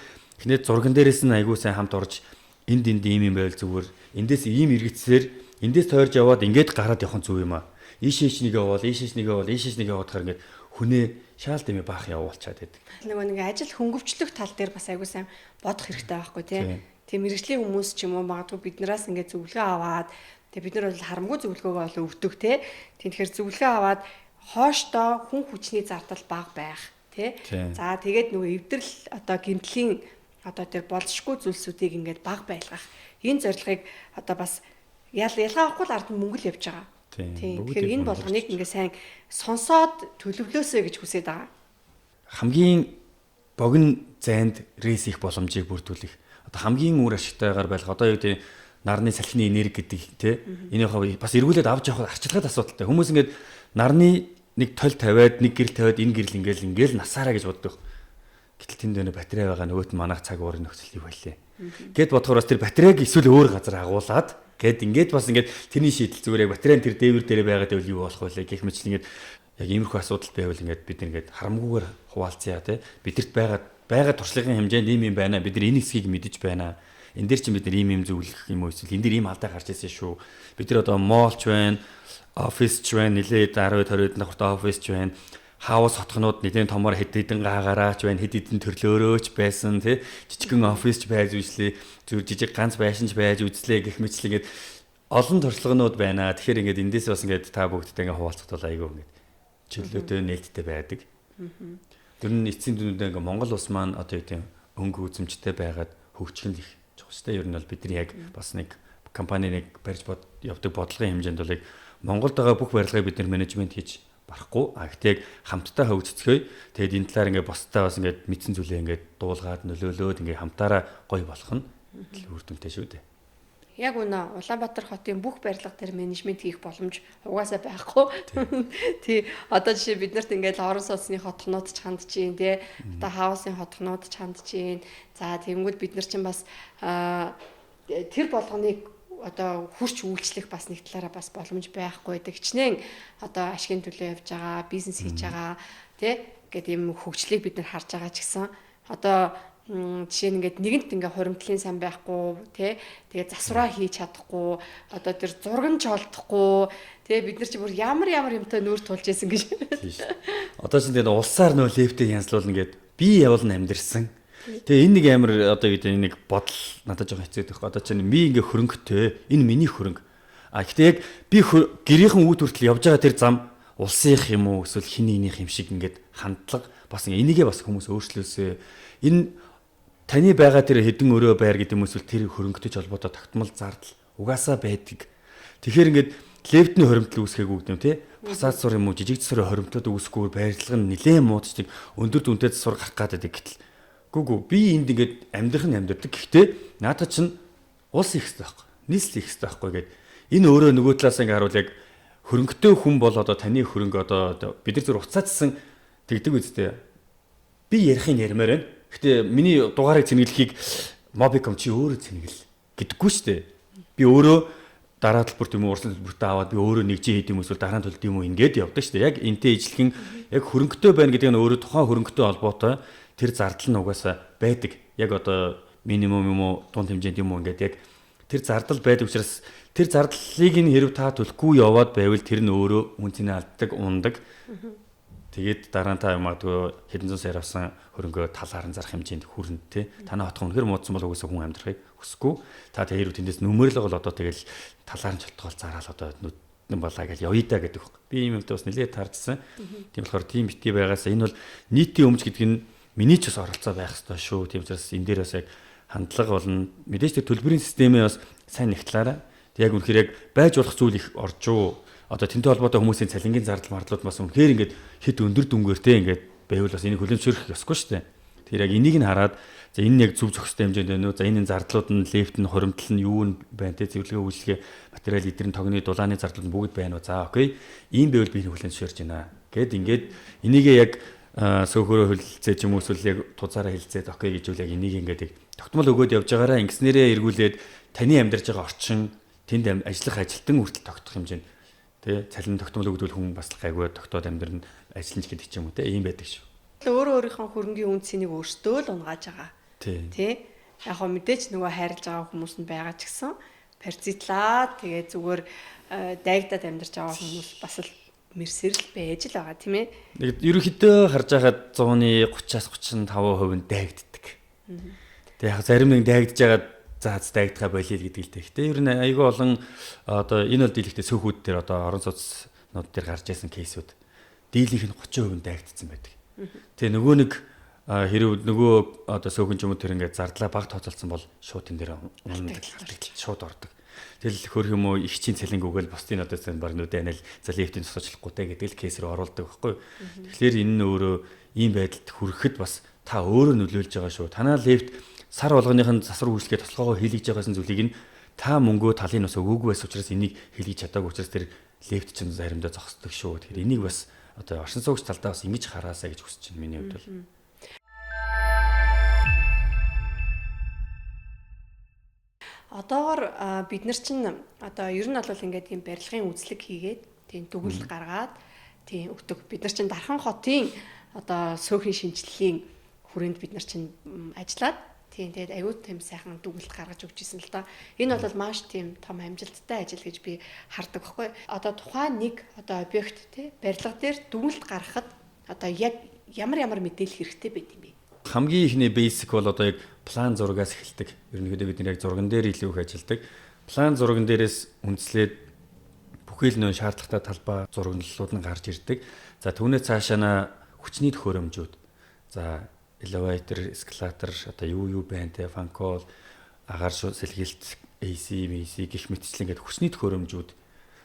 эхнээд зурган дээрээс нь айгуу сайн хамт орж энд ийм юм байл зүгээр эндээс ийм эргэцсээр эндээс тойрж яваад ингээд гараад явах нь зүг юм аа. Ийшээч нэг явал ийшээч нэг яваад хаар ингээд хүнээ шаал дэмий баах явуулчаад байдаг. Нөгөө нэг ажил хөнгөвчлөх тал дээр бас айгуу сайн бодох хэрэгтэй байхгүй тий. Тийм мэрэгжлийн хүмүүс ч юм уу магадгүй биднээс ингээд зөвлөгөө аваад тэгээ бид нар бол харамгүй зөвлөгөөгөө олон өгдөг тий. Тэгэхээр зөвлөгөө аваад хоошдоо хүн хүчний зардал бага байх тий. За тэгээд нөгөө эвдэрл одоо гэмтлийн одоо тэр болшгүй зүйлсүүдийг ингээд бага байлгах. Энэ зорилгыг одоо бас ялгаа авахгүй л ард нь мөнгө л явж байгаа. Тийм. Тэгэхээр энэ болгоныг ингээд сайн сонсоод төлөвлөөсэй гэж хүсэж байгаа. Хамгийн богино зайд рейс их боломжийг бүрдүүлэх. Одоо хамгийн үр ашигтайгаар байх. Одоо юу гэдэг нарны салхины энерги гэдэг тий. Энийхээ бас эргүүлээд авч явах арчилгаад асуудалтай. Хүмүүс ингээд нарны нэг толь тавиад нэг гэрэл тавиад энэ гэрэл ингээл насаараа гэж боддог. Гэтэл тэнд өнө батарей байгаа нөгөөт нь манах цаг уурын нөхцөл юу байлээ. Гэт бодохоор бас тэр батарейг эсвэл өөр газар агуулад гэт ингээд бас ингээд тэрний шийдэл зүгээр яг батарейн тэр дээвэр дээр байгаа дэвэл юу болох вэ гэх мэт л ингээд яг иймэрхүү асуудал байвал ингээд бид ингээд харамгүйгээр хуваалцъя те бидэрт байгаа туршлагын хэмжээнд ийм байна бид нар энэ хэсгийг мэдэж байна энэ дээр чинь бид нар ийм зөвлөх юм уу эсвэл энэ дээр ийм алдаа гарч ирсэн шүү бид нар одоо молч байна офис ч байна нэлээд 10-20 давхртай офис ч байна хаус хотхнууд нэгэн томоор хэд хэдэн гаагаараач байна хэд хэдэн төрлөөрөөч байсан тий жижигхэн офисч байж үзлээ зүр жижиг ганц байшинч байж үзлээ гэх мэтлээ ингээд олон туршлаганууд байна. Тэгэхээр ингээд эндээс бас ингээд та бүгдтэй ингээд хуваалцахад бол айгүй ингээд чөлөөтэй нээлттэй байдаг. Тэр нь эцсийн дүндээ ингээд Монгол улс маань одоо юу тийм өнгө үзэмжтэй байгаад хөгжих нь их чухалтай. Ер нь бол бидний яг бас нэг компани нэг барьж явдаг бодлогын хэмжээнд бол яг Монголд байгаа бүх барилгыг бид нар менежмент хийж барахгүй. Гэхдээ яг хамтдаа хөгжицгөөе. Тэгээд энэ талаар ингээд босдоо бас ингээд мэдсэн зүйлээ ингээд дуулгаад нөлөөлөөд ингээд хамтаараа гоё болох нь үр дүнтэй шүү дээ. Яг үнэ Улаанбаатар хотын бүх барилга дээр менежмент хийх боломж угаасаа байхгүй. Тий одоо жишээ биднэрт ингээд орон сууцны хотхнууд ч хандж гин тий одоо хаусын хотхнууд ч хандж гин. За тэгмүүд бид нар чинь бас тэр болгоныг одоо хурч үйлчлэх бас нэг талаараа бас боломж байхгүй байдаг. Хичнээн одоо ашигын төлөө явж байгаа, бизнес хийж байгаа тий гэдэг юм хөгжлийг бид нар харж байгаа ч гэсэн одоо жишээ нь ингээд нэгэнт ингээ хуримтлын сан байхгүй тий тэгээ засвараа хийж чадахгүй одоо тэр зурган ч олдохгүй тий бид нар чи бүр ямар юмтай нүүр тулж исэн гэж. Одоо ч тэгээд улсаар нөө лефтээ янзлуулна гэд би явуулна амьдэрсэн. Тэгээ энэ нэг амар одоо юу гэдэг нэг бодол надад жоохон хэцүү байхгүй. Одоо чинь би ингээ хөрөнгөтэй энэ миний хөрөнгө. Гэхдээ яг би гэрийнхэн үүд хүртэл явж байгаа тэр зам улсынх юм уу эсвэл хинийнийх юм шиг ингээд хандлага бас энийгээ бас хүмүүс өөрчлөөсөө энэ таны байгаа тэр хэдэн өрөө байр гэдэг юм эсвэл тэр хөрөнгөтэй ч холбоотой тогтмол зардал угаасаа байдаг. Тэгэхээр ингээд лефтний хоримтлал үүсгээгүү гэдэг юм тий. Фасад сур юм уу жижиг засварын хоримтлууд үүсэхгүй байрлал нь нэлээд мууддаг өндөр дүнтэй засвар гарах гэдэг гэтэл гүгүү би энд ингээд амьдрах нь амьдрдаг. Гэхдээ наадад чинь улс их хэрэгтэй байхгүй. Нийслэл их хэрэгтэй байхгүй гэдэг. Энэ өөрөө нөгөө талаас ингээд харуул яг хөрөнгөтэй хүн бол одоо таны хөрөнгө одоо бид нар зүр уцаацсан тэгдэг үстэй. Би ярихын ярмаар байна. Гэтэ миний дугаарыг цэнгэлэхийг Mobicom чи өөрөө цэнгэл гэдэггүй шүү дээ. Би өөрөө дараа талбарт юм уу урсан төлбөртөө аваад би өөрөө нэг жи хийх юм эсвэл дараа нь төлд юм уу ингээд явдаг шүү дээ. Яг энтэй ижилхэн яг хөрөнгөтэй байна гэдэг нь өөрөө тухайн хөрөнгөтэй холбоотой тэр зардал нь угаасаа байдаг. Яг одоо минимум юм уу дунд хэмжээнд юм уу ингээд яг тэр зардал байдаг учраас тэр зардлыг нь хэрв та төлөхгүй яваад байвал тэр нь өөрөө үнцний алддаг, ундаг. Тэгээд дараа нь та магадгүй хэдэн зуун сая авсан хөрөнгөө талаар нь зарах хэмжээнд хүрнэ те. Танай хотхон үнэхээр муудсан бол угаасаа хүн амьдрахыг хүсэхгүй. Та тэр тэндээс нүмэрлэг бол одоо тэгэл талаар нь чөлтгоол зараал одоо нүдэн болаа гэж явъя да гэдэг. Би ийм юмтай бас нэлээд таарчсан. Тийм болохоор тийм бити байгаас энэ бол нийтийн өмч гэдэг нь миний ч бас оролцоо байх ёстой шүү. Тийм учраас энэ дээр бас яг хандлага болно. Мэдээж тэр төлбөрийн системээ бас сайн нэгтлаарай. Тэг яг үнэхээр яг байж болох зүйл их орж уу. Одоо тэнтэй холбоотой хүмүүсийн цалингийн зардал мардлууд бас үнэхээр ингээд хэд өндөр дүнгээртэй ингээд байвал бас энийг хүлэмжшүүлэх ёсгүй шүү дээ. Тэгэхээр яг энийг нь хараад за энэ яг зөв зохистой хэмжээнд байна уу? За энэ зардлууд нь лефт нь хоримтлал нь юу нь байна те зөвлөгөө үйлчлэгээ материал эдгэрийн тогны дулааны зардлууд нь бүгд байна уу? За окей. Ийм байвал би хүлэмжшүүлж байна. Гэт ингээд энийгээ яг сөөхөрөө хөлцөө ч юм уу эсвэл яг тузаараа хилцээд окей гэж үл яг энийг ингээд тогтмол өгөөд явж байгаараа ингэснээрээ эргүүлээд таны амьдарч байгаа орчин тэнд ажиллах ажилтан хүртэл тогтох хэмжээнд Тэ цалин тогтмол өгдөл хүн бас гайгүй тогтоод амьдрын ажиллаж гэдэг ч юм уу те ийм байдаг шүү. Өөрөө өөрийнхөө хөрөнгийн үнцнийг өөртөө л унгааж байгаа. Тий. Яг хөө мэдээч нөгөө хайрлаж байгаа хүмүүс нь байгаа ч гэсэн паразитлаад тэгээ зүгээр дайгдаад амьдарч байгаа хүмүүс бас л мэрсэрл байж л байгаа тийм ээ. Нэг ерөнхийдөө харж байгаад 130-аас 35% нь дайгддаг. Тэгээ яг зарим нэг дайгдж байгаа заац дайгдгаа болиё гэдэг л дээ. Гэтэ ер нь айгүй олон одоо энэ бол дийлэгтэй сөөхүүд дээр одоо орон сууцнууд дээр гарч ирсэн кейсүүд дийлийнх нь 30% дайгдсан байдаг. Тэгээ нөгөө нэг хэрэг нөгөө одоо сөөхөн ч юм уу тэр ингээд зардлаа баг тооцоолсон бол шууд энэ дээр ундаг шууд ордог. Тэгэл хөрх юм уу их чинь цалин өгөөл бусдын одоо зэн баг нүдэ анил за лефтийн цоцочлохгүй те гэдэг л кейс рүү оруулдаг байхгүй. Тэгэхээр энэ нь өөрөө ийм байдалд хүрэхэд бас та өөрөө нөлөөлж байгаа шүү. Танаа лефт сар болгоныхын засвар үйлчлэгээ тослогоо хийлгэж байгаасэн зүйлийг нь та мөнгөө талын бас өгөөгүй байсан учраас энийг хийлгэж чадаагүй учраас тэр лефт чинь заримдаа зогсдог шүү. Тэгэхээр энийг бас одоо оршин суугч талдаа бас ингэж хараасаа гэж хүсэж байна миний хувьд бол. Одоогор бид нар чинь одоо ер нь бол ингээд тийм барилгын үзлэг хийгээд тийм дүгнэлт гаргаад тийм өгдөг. Бид нар чинь Дархан хотын одоо сөөхөн шинжилгээний хүрээнд бид нар чинь ажиллаад тийм тэгээд аюул тийм сайхан дүгнэлт гаргаж өгч ирсэн л да. Энэ бол маш тийм том амжилттай ажил гэж би хардаг байхгүй. Одоо тухайн нэг одоо объект тий барилга дээр дүгнэлт гаргахад одоо яг ямар мэдээлэл хэрэгтэй байд юм бэ? Хамгийн ихний basic бол одоо яг план зурагаас эхэлдэг. Ерөнхийдөө бид нэр яг зурган дээр илүү их ажилладаг. План зурган дээрээс үндэслээд бүхэл нөө шаардлагатай талбай зурагналууд нь гарч ирдэг. За түүнээс цаашаа хүчний төхөөрөмжүүд. За elevator, escalator одоо юу байна те фанкол, агаар сэлгэлт, AC, MC гэх мэтчлэн ингээд хүчний төхөөрөмжүүд.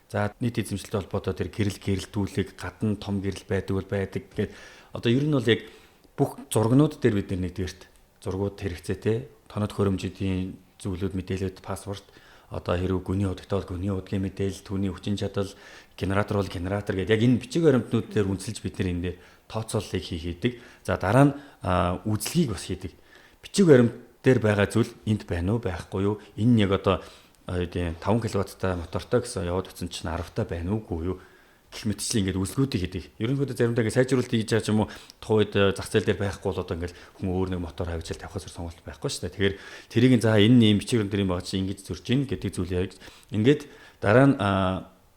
За нийт эзэмшилтэй холбоотой тэр гэрэлтүүлэг, гадна том гэрэл байдаг гэдэг. Одоо ер нь бол яг бүх зургнууд дээр бид нэг дээрт зургууд хэрэгцээ те тоног хөрөмжүүдийн зүйлүүд мэдээлэлд пассворд одоо хэрэг гүний удагтаа бол гүний удгийн мэдээлэл түүний хүчин чадал генератор бол генератор гэдэг яг энэ бичиг баримтнууд дээр үнэлж бид нар энэ дээр тооцооллыг хийдэг. За дараа нь үзлэгийг бас хийдэг. Бичиг баримт дээр байгаа зүйл энд байна уу байхгүй юу? Энэ яг одоо 5 кВт-тай мотортой гэсэн яваад утсан чинь 10-та байна уугүй юу? Гэх мэтчлэн ингээд үзлгүүдийг хийдэг. Ерөнхийдөө заримдаа ингээд сайжруулалт хийж байгаа ч юм уу тухайд зах зээл дээр байхгүй бол одоо ингээд хүн өөр нэг мотор хавьжил тавихаас сонголт байхгүй шүү дээ. Тэгэхээр тэрийг за энэ юм бичиг баримт дээр юм байгаа чи ингэж зурж ийн гэдэг зүйлийг ингээд дараа нь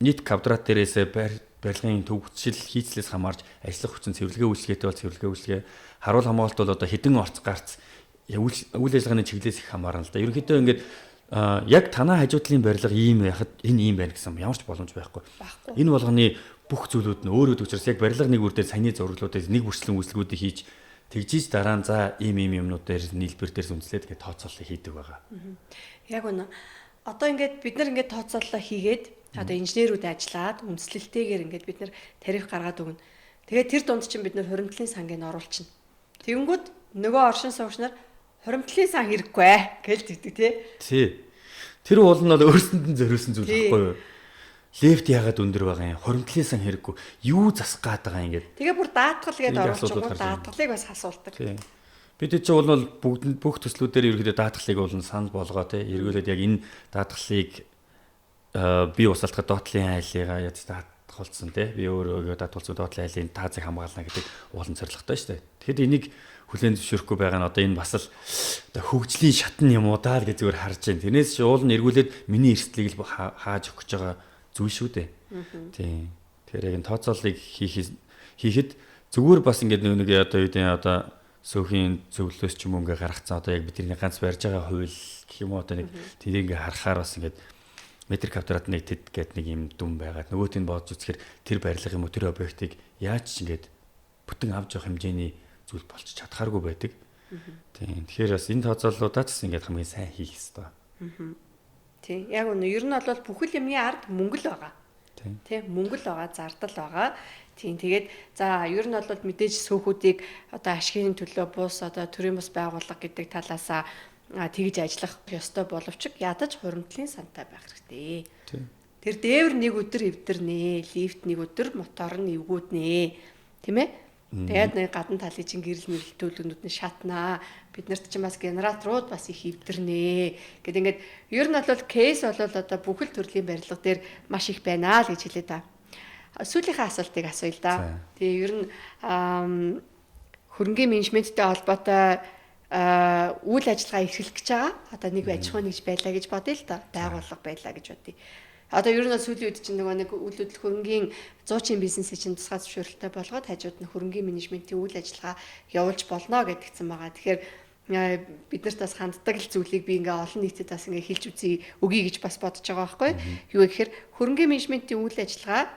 нийт квадрат дээрээс барилгын төв хүчил хийцлээс хамаарч ажиллах хүчин цэвэрлэгээ үйлчлэгээтэй бол цэвэрлэгээ үйлчлэгээ харуул хамгаалалт бол одоо хэдэн орц гарц үйл ажиллагааны чиглэлээс их хамаарна л да. Ерөнхийдөө ингээд яг танаа хажуудлын барилга ийм байхад энэ ийм байна гэсэн ямар ч боломж байхгүй. Энэ болгоны бүх зүйлүүд нь өөрөө учраас яг барилга нэг үр дээр саяны зураглуудыг нэг бүрчлэн үйлчлэгүүдийг хийж тэгжиж дараа нь за ийм юмнууд дээр нийлбэр дээр үндэслээд тэгээд тооцоолол хийдэг байгаа. Яг үнэ. Одоо ингээд бид нар ингээд тооцооллоо хийгээд одоо инженерүүд ажиллаад үндэслэлтэйгээр ингээд бид нар тариф гаргаад өгнө. Тэгээд тэр дунд чинь бид нар хуримтлалын сангийг оруулчихна. Тэгэнгүүт нөгөө оршин суугч нар хуримтлалын сан хэрэггүй гэж тэгдэг тий. Тэр уул нь бол өөрсөнд нь зориулсан зүйл байхгүй юу? Лефт яагаад өндөр байгаа юм? Хуримтлалын сан хэрэггүй. Юу засах гээд байгаа юм гээд. Тэгээ бүр даатгал гэдээ оруулчихгүй даатгалыг бас асуулдаг. Бид чинь бол бүх төслүүдээр ерөөдөө даатгалыг бол санал болгоо тий. Эргүүлээд яг энэ даатгалыг би усалтахад доотлын айлыгаа яаж даатгалсан тий. Би өөрөө даатгалсан доотлын айлын таазыг хамгаална гэдэг уулын зорилготой шүү дээ. Тэгэхэд энийг хүлээн зөвшөөрөхгүй байгаа нь одоо энэ бас л хөгжлийн шатн юм уу даа гэж зүгээр харж байна. Тэрнээс чи уул нь эргүүлээд миний эрсдлийг л хааж өгч байгаа зүйл шүү дээ. Тийм. Тэгэхээр яг тооцооллыг хийхэд зүгээр бас ингээд нэг одоо юу гэдэг одоо сөөхийн зөвлөлөөс ч юм уу ингээ гаргацсан одоо яг бидний ганц барьж байгаа хууль гэх юм уу одоо нэг тэрийг ингээ харахаар бас ингээд метр квадрат нэг тэд гээд нэг юм дүн байгаад нөгөөт нь бодож үзэхээр тэр барилга юм уу тэр объектыг яаж ч ингээд бүтэн авч явах хэмжээний зүйл болчих чадхааргүй байдаг. Тийм. Тэгэхээр бас энэ тооцооллуудаа ч ингээд хамгийн сайн хийх хэрэгтэй. Тийм. Яг үнэ ер нь бол бүхэл юмны ард мөнгө л байгаа. Тийм. Мөнгө л байгаа, зардал байгаа. Тийм. Тэгээд за ер нь бол мэдээж сөөхүүдийг одоо ашигын төлөө бус одоо төрийн бус байгууллага гэдэг талаасаа тэгж ажиллах ёстой боловч ядаж хуримтлалын сантай байх хэрэгтэй. Тийм. Тэр дээвэр нэг өдөр эвдэрнэ, лифт нэг өдөр мотор нь эвгүүднэ. Тийм ээ? Тэгээд нэг гадна талын чин гэрэл мэрэлтүүлгүүд нь шатнаа. Бид нарт ч бас генераторууд бас их эвдэрнэ. Гэт ингээд ер нь бол кейс бол одоо бүхэл төрлийн барилга дээр маш их байна л гэж хэлээ та. сүүлийнхээ асуултыг асууя л да. Тэгээ ер нь хөрөнгөний менежменттэй холбоотой үйл ажиллагаа эрхлэх гэж байгаа. Одоо нэг аж ахуйн нэгж байлаа гэж бодъё л да. Байгууллага байлаа гэж бодъё. Одоо ер нь сүүлийн үед чинь нэг үйл хөдлөл хөрөнгөний 100-ийн бизнесийн чинь тусгай зөвшөөрлөлтөй болгоод хажууд нь хөрөнгөний менежментийн үйл ажиллагаа явуулж болно гэдгийгсэн байгаа. Тэгэхээр бид нарт бас ханддаг л зүйлийг би ингээ олон нийтэд бас ингээ хэлж өгье гэж бас бодож байгаа байхгүй юу гэхээр хөрөнгөний менежментийн үйл ажиллагаа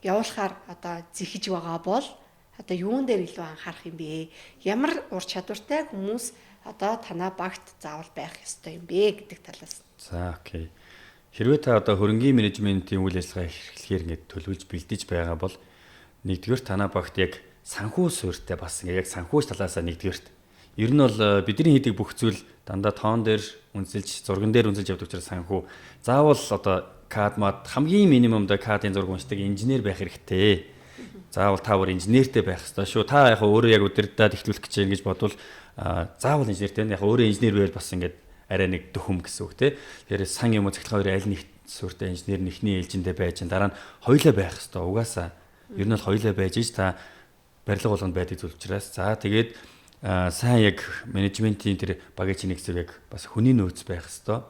явуулахаар одоо зэхэж байгаа бол одоо юун дээр илүү анхаарах юм бэ? Ямар ур чадвартай хүмүүс одоо танаа багт заавал байх ёстой юм бэ гэдэг талаас. За окей. Хэрвээ та одоо хөрөнгөний менежментийн үйл ажиллагаа эхлэхээр ингээд төлөвлөж бэлдэж байгаа бол нэгдүгээр танаа багт яг санхүү суурьтай бас яг санхүүч талаасаа нэгдүгээрт ер нь бол бидний хийдэг бүх зүйл дандаа тоон дээр үнэлж, зурган дээр үнэлж явдаг учраас санхүү заавал одоо CAD-мад хамгийн минимумда CAD-ийн зураг уншдаг инженер байх хэрэгтэй. Заавал та бүр инженертэй байх хэрэгтэй шүү. Та яг өөрөө яг удирдаад эхлүүлэх гэж ингэж бодвол заавал инженертэй яг өөрөө инженер байвал бас ингэж арай нэг дөхөм гэсэн үг тий. Тэгэхээр сан юм цахилгаан хоёрын аль нэг суурьтай инженер нэхний ээлжиндээ байж дараа нь хоёулаа байх хэрэгтэй. Угаасаа ер нь бол хоёулаа байж ич та барилга болгонд байдаг зүйл учраас за тэгээд сайн яг менежментийн тэр багийн чинь нэг зэрэг бас хүний нөөц байх хэрэгтэй.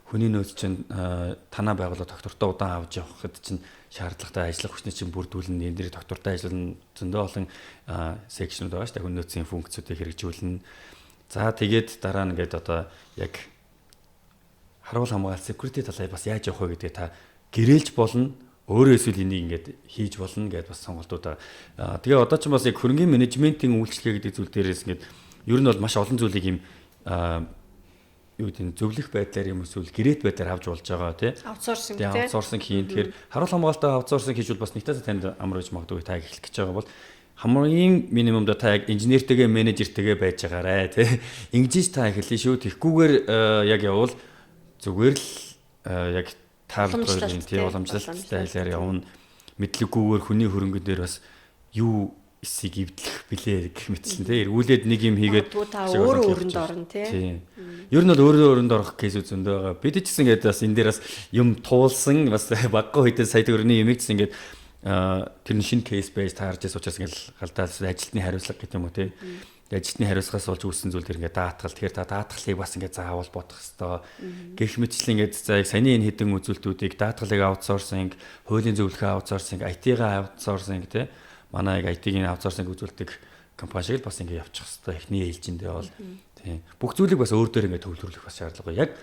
Хүний нөөц чинь танаа байгууллага доктортой удаан авч явахад чинь шаардлагатай ажиллах хүчний чинь бүрдүүлнэ. Энд дээр доктортой ажиллана зөндөө олон секшнүүд байгаа шүү дээ. Хүний нөөцийн функцүүдийг хэрэгжүүлнэ. За тэгээд дараа нь ингээд одоо яг харуул хамгаалалт security талаа бас яаж явах вэ гэдэг та гэрээлж болно. Өөрөө эсвэл энийг ингээд хийж болно гэдээ бас сонголтууд. Тэгээ одоо ч бас яг хөрөнгөний менежментийн үйлчлэгээ гэдэг зүйл дээрээс ингээд ер нь бол маш олон зүйлийг юм юу гэдэг зөвлөх байдлаар юм эсвэл гэрээт байдлаар авч болж байгаа тий. Аутсорсинг тий. Аутсорсинг хийн. Тэгэхээр харуул хамгаалалтаа аутсорсинг хийжүүл бас нэгтээс танд амар гэж магадгүй та эхлэх гэж байгаа бол хамгийн минимумда та яг инженертэйгээ менежертэйгээ байж байгаарэ тий. Ингэж та эхэлнэ шүү. Тэгхгүйгээр яг явбал зүгээр л яг таалбарын тий уламжлалттай хэлээр явна. Мэдлэггүйгээр хүний хөрөнгөн дээр бас юу эсийг эвдлэх билээ гэх мэтсэн тий. Эргүүлээд нэг юм хийгээд өөрөө өрөнд орно тий. Ер нь бол өөрөө өрөнд орох кейсүүд зөндөө байгаа. Бид ч гэсэн ингээд бас энэ дээр бас юм туулсан бас баггүй хэдэн сая төгрөгийн юмэг гэсэн ингээд тэр нь шинэ кейс байж таарж байгаа учраас ингээд галдаалс ажилтны хариуцлага гэдэг юм уу тий. Ажилтны хариуцлагаас болж үүссэн зүйл тэр ингээд даатгал. Тэгэхээр та даатгалыг бас ингээд заавал бодох хэвээр. Гэх мэтчлэн ингээд за яг саяны энэ хэдэн үзүүлэлтүүдийг даатгалыг аутсорсинг, хуулийн зөвлөхөө аутсорсинг, IT-га аутсорсинг тий. Манай яг IT-ийн аутсорсинг үзүүлдэг компани шиг л бас ингээд явчих хэвээр. Эхний ээлжиндээ бол тий. Бүх зүйлийг бас өөр дөр ингээд төвлөрүүлэх бас шаардлага. Яг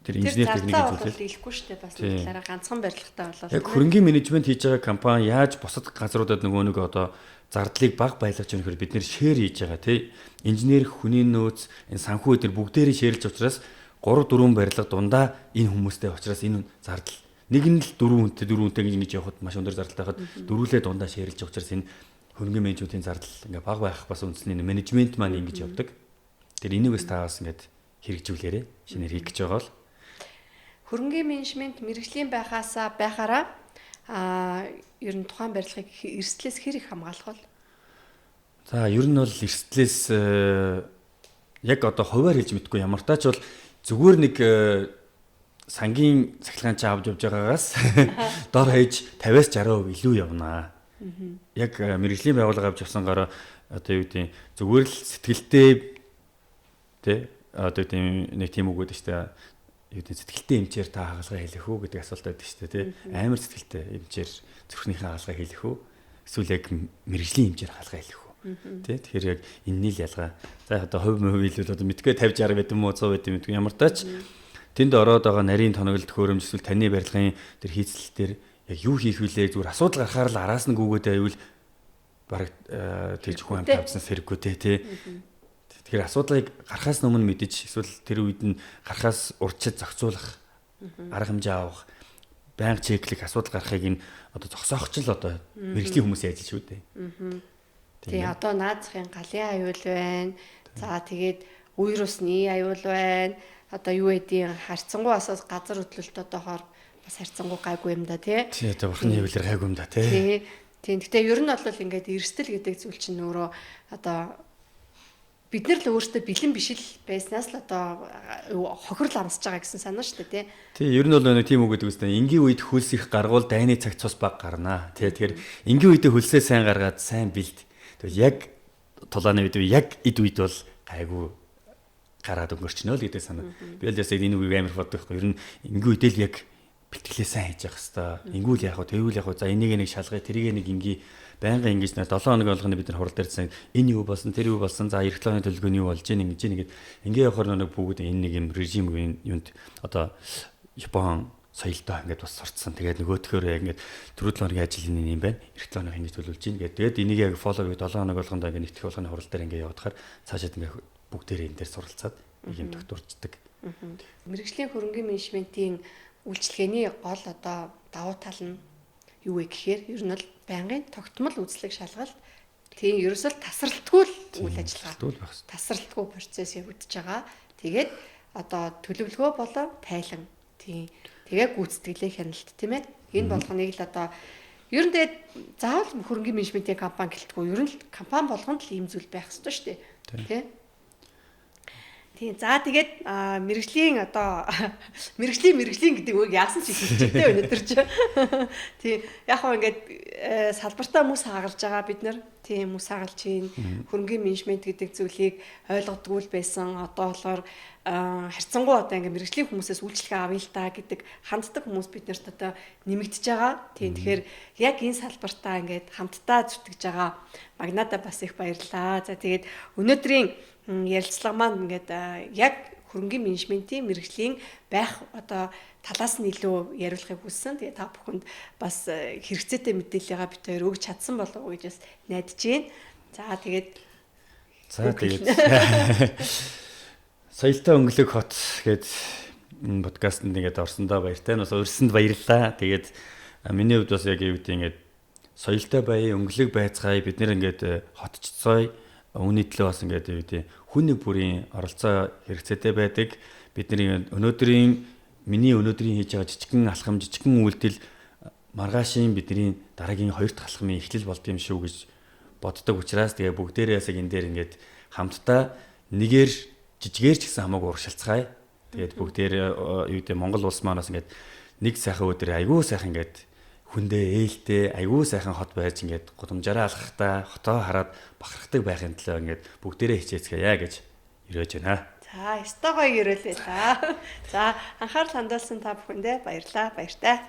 тэр инженер техникийн зүйлээ хэлэхгүй шүү дээ бас нэг талаараа ганцхан барилгатай болоод. Яг хөрөнгөний менежмент хийж байгаа компани яаж бусад газруудад нөгөө нэг одоо зардлыг баг байлгаж өгөх хэрэг бид нэр шеэр хийж байгаа тий. Инженер хүний нөөц энэ санхүү дээр бүгдээрээ шеэрлж учраас 3 4 барилга дундаа энэ хүмүүстэй учраас энэ зардал нэг нь л 4 хүнтэй ингэж явахад маш өндөр зардалтай хахад дөрвөлээ дундаа шеэрлж учраас энэ хөрөнгөний менежментийн зардал ингээ баг байх бас үндсний менежмент маань ингэж явдаг. Тэр энийг бас таас ингээд хэрэгжүүлээрэ шинээр хийх гэж байгаа бол хөрөнгөний менежмент мэрэгжлийн байхаараа ер нь тухайн барилгыг эрсдлээс хэр их хамгаалах бол? За ер нь бол эрсдлээс яг одоо хуваар хэлж мэдгүй ямар тач бол зүгээр нэг сангийн цахилгаан чи авч явж байгаагаас дор хаяж 50-60% илүү явнаа. Яг мэрэгжлийн байгууллага авч явсангаар одоо юу гэдэг зүгээр л сэтгэлтэй тий одоо тийм нэг тийм үг гэдэг шүү дээ. Юу гэдэг сэтгэлтэй эмчээр та хагалгаа хийх үү гэдэг асуулт байдаг шүү дээ тий. Амар сэтгэлтэй эмчээр зүрхнийхээ хагалгаа хийх үү? Эсвэл яг мэрэгжлийн эмчээр хагалгаа хийх үү? Тий. Тэгэхээр яг энэний л ялгаа. За одоо хувь хэлбэл одоо мэдгүй 50 60 байт юм уу 100 байт юм мэдгүй ямар тач тэнд ороод байгаа нарийн тоноглолт хөөрөмж эсвэл таны барилгын тэр хийцлэл дээр яг юу хийх вүлээ зүгээр асуудал гарахаар л араас нь гүгээд байвал бараг тэгж хүн амт тавьсан хэрэггүй тий. Тэгэхээр асуудлыг гарахаас өмнө мэдэж эсвэл тэр үед нь гарахаас урьдчилан зохицуулах арга хэмжээ авах байнга чеклэх асуудал гарахыг нь одоо зогсоохч л одоо мэрэгжлийн хүмүүс яаж шүү дээ. Тэгээ одоо наазахын галын аюул байна. За тэгээд үер усны аюул байна. Одоо юу гэдгийг харьцангуй асаас газар хөдлөлт одоохоор бас харьцангуй гайгүй юм да тий. Тий одоо бурхны хөвлөр гайгүй юм да тий. Тийм. Гэтэ ер нь бол ингээд эрсдэл гэдэг зүйл чинь өөрөө одоо бид нар л өөртөө бэлэн биш л байснаас л одоо хохирол амсаж байгаа гэсэн санаа шүү дээ, тий. Тий, ер нь бол нэг тийм үг гэдэг үстэй. Энгийн үед хөлс их гаргуул дайны цаг цус баг гарнаа. Тэгэхээр энгийн үедээ хөлсөө сайн гаргаад сайн бэлд. Тэгэхээр яг тулааны үед яг эд үед бол гайгүй гараад өнгөрчнөө л гэдэг санаа. Би л ясаа энэ үгийг амар бодохгүй. Ер нь энгийн үедээ л яг бэлтгэлээ сайн хийж явах хэвээр. Ингүүл яг тэгвэл яг за энийг нэг шалгая, тэрийг нэг ингийн байнга ингэж 7 хоног болгоно бид нар хурал дээрсэн энэ юу болсон, тэр юу болсон, за эх 7 хоногийн төлөвлөгөө нь юу болж ийн ингэж нэгэд ингээ явахаар нэг бүгд энэ нэг юм режим юунд одоо Япон соёлтой ингээд бас сурцсан. Тэгээд нөгөөтгөөр яг ингээд 4 хоногийн ажил юм байна. Эх 7 хоног ингэж төлөвлөж ийн гэдэг. Тэгээд энийг яг фоллоу гэдэг 7 хоног болгоно ингээд нэгтгэх болгоны хурал дээр ингээ явахаар цаашаад ингээ бүгдээрээ энэ дээр суралцаад нэг юм докторчдаг. Мэргэжлийн хөрөнгөний менежментийн үйлчлэгээний гол одоо давуу тал нь юу вэ гэхээр ер нь бол байнгын тогтмол үзлэг шалгалт тийм ерөөсөө тасралтгүй үйл ажиллагаа тасралтгүй процесс явагдаж байгаа. Тэгээд одоо төлөвлөгөө болон тайлан тийм тэгээ гүйцэтгэлээ хяналт тийм ээ. Энэ болгоныг л одоо ер нь тэгээд заавал хөрөнгөний менежментийн компани гэлтгүй ер нь л компани болгонд л ийм зүйл байх ёстой шүү дээ. Тийм. Тийм. За тэгээд мэрэгжлийн одоо мэрэгжлийн гэдэг үг яасан ч их хэвчтэй өнөдр чи. Тийм. Яг хоо ингээд салбартаа хүмүүс хаагалж байгаа бид нар. Тийм хүмүүс хаагалж чинь хөрөнгөний менежмент гэдэг зүйлийг ойлгодгүй л байсан. Одоо болохоор харьцангуй одоо ингээд мэрэгжлийн хүмүүсээс үйлчлэгээ авъя л та гэдэг ханддаг хүмүүс бид нарт одоо нэмэгдэж байгаа. Тийм. Тэгэхээр яг энэ салбартаа ингээд хамтдаа зүтгэж байгаа магнада бас их баярлалаа. За тэгээд өнөөдрийн ярилцлага маань ингээд яг хөрөнгөний менежментийн мэргэжлийн байх одоо талаас нь илүү яриулахыг хүссэн. Тэгээ та бүхэнд бас хэрэгцээтэй мэдээллийгээ бид хоёр өгч чадсан болов уу гэж бас найдаж байна. За тэгээд соёлтой өнгөлөг хот гээд энэ подкастт нэгээд орсондоо баяртай. Бас өрсөнд баярлалаа. Тэгээд миний хувьд бас яг юу гэдэг ингээд соёлтой бай, өнгөлөг байцгаая бид нэр ингээд хотчцоё. Үүний төлөө бас ингээд юу гэдэг хүн нэг бүрийн оролцоо хэрэгцээтэй байдаг. Бидний миний өнөөдрийн хийж байгаа жижигхэн алхам, жижигхэн үйлдэл маргаашийн бидний дараагийн 2 дахь алхмын эхлэл болд юм шүү гэж боддог учраас тэгээ бүгдээрээ яг энэ дээр ингээд хамтдаа нэгээр жижигээр ч гэсэн хамаагүй уршилцгаая. Тэгээд бүгдээр юу гэдэг Монгол улс манаас ингээд нэг сайхан өдөр айгүй сайхан ингээд хүндээ ээлтэй айгүй сайхан хот байж ингээд гудамжаараа алхахтаа хотоо хараад бахархдаг байхын төлөө ингээд бүгдээрээ хичээцгээе гэж ирэж байна. За, өстой гоё ирүүлээ та. За, анхаарал хандуулсан та бүхэндээ баярлалаа. Баяртай.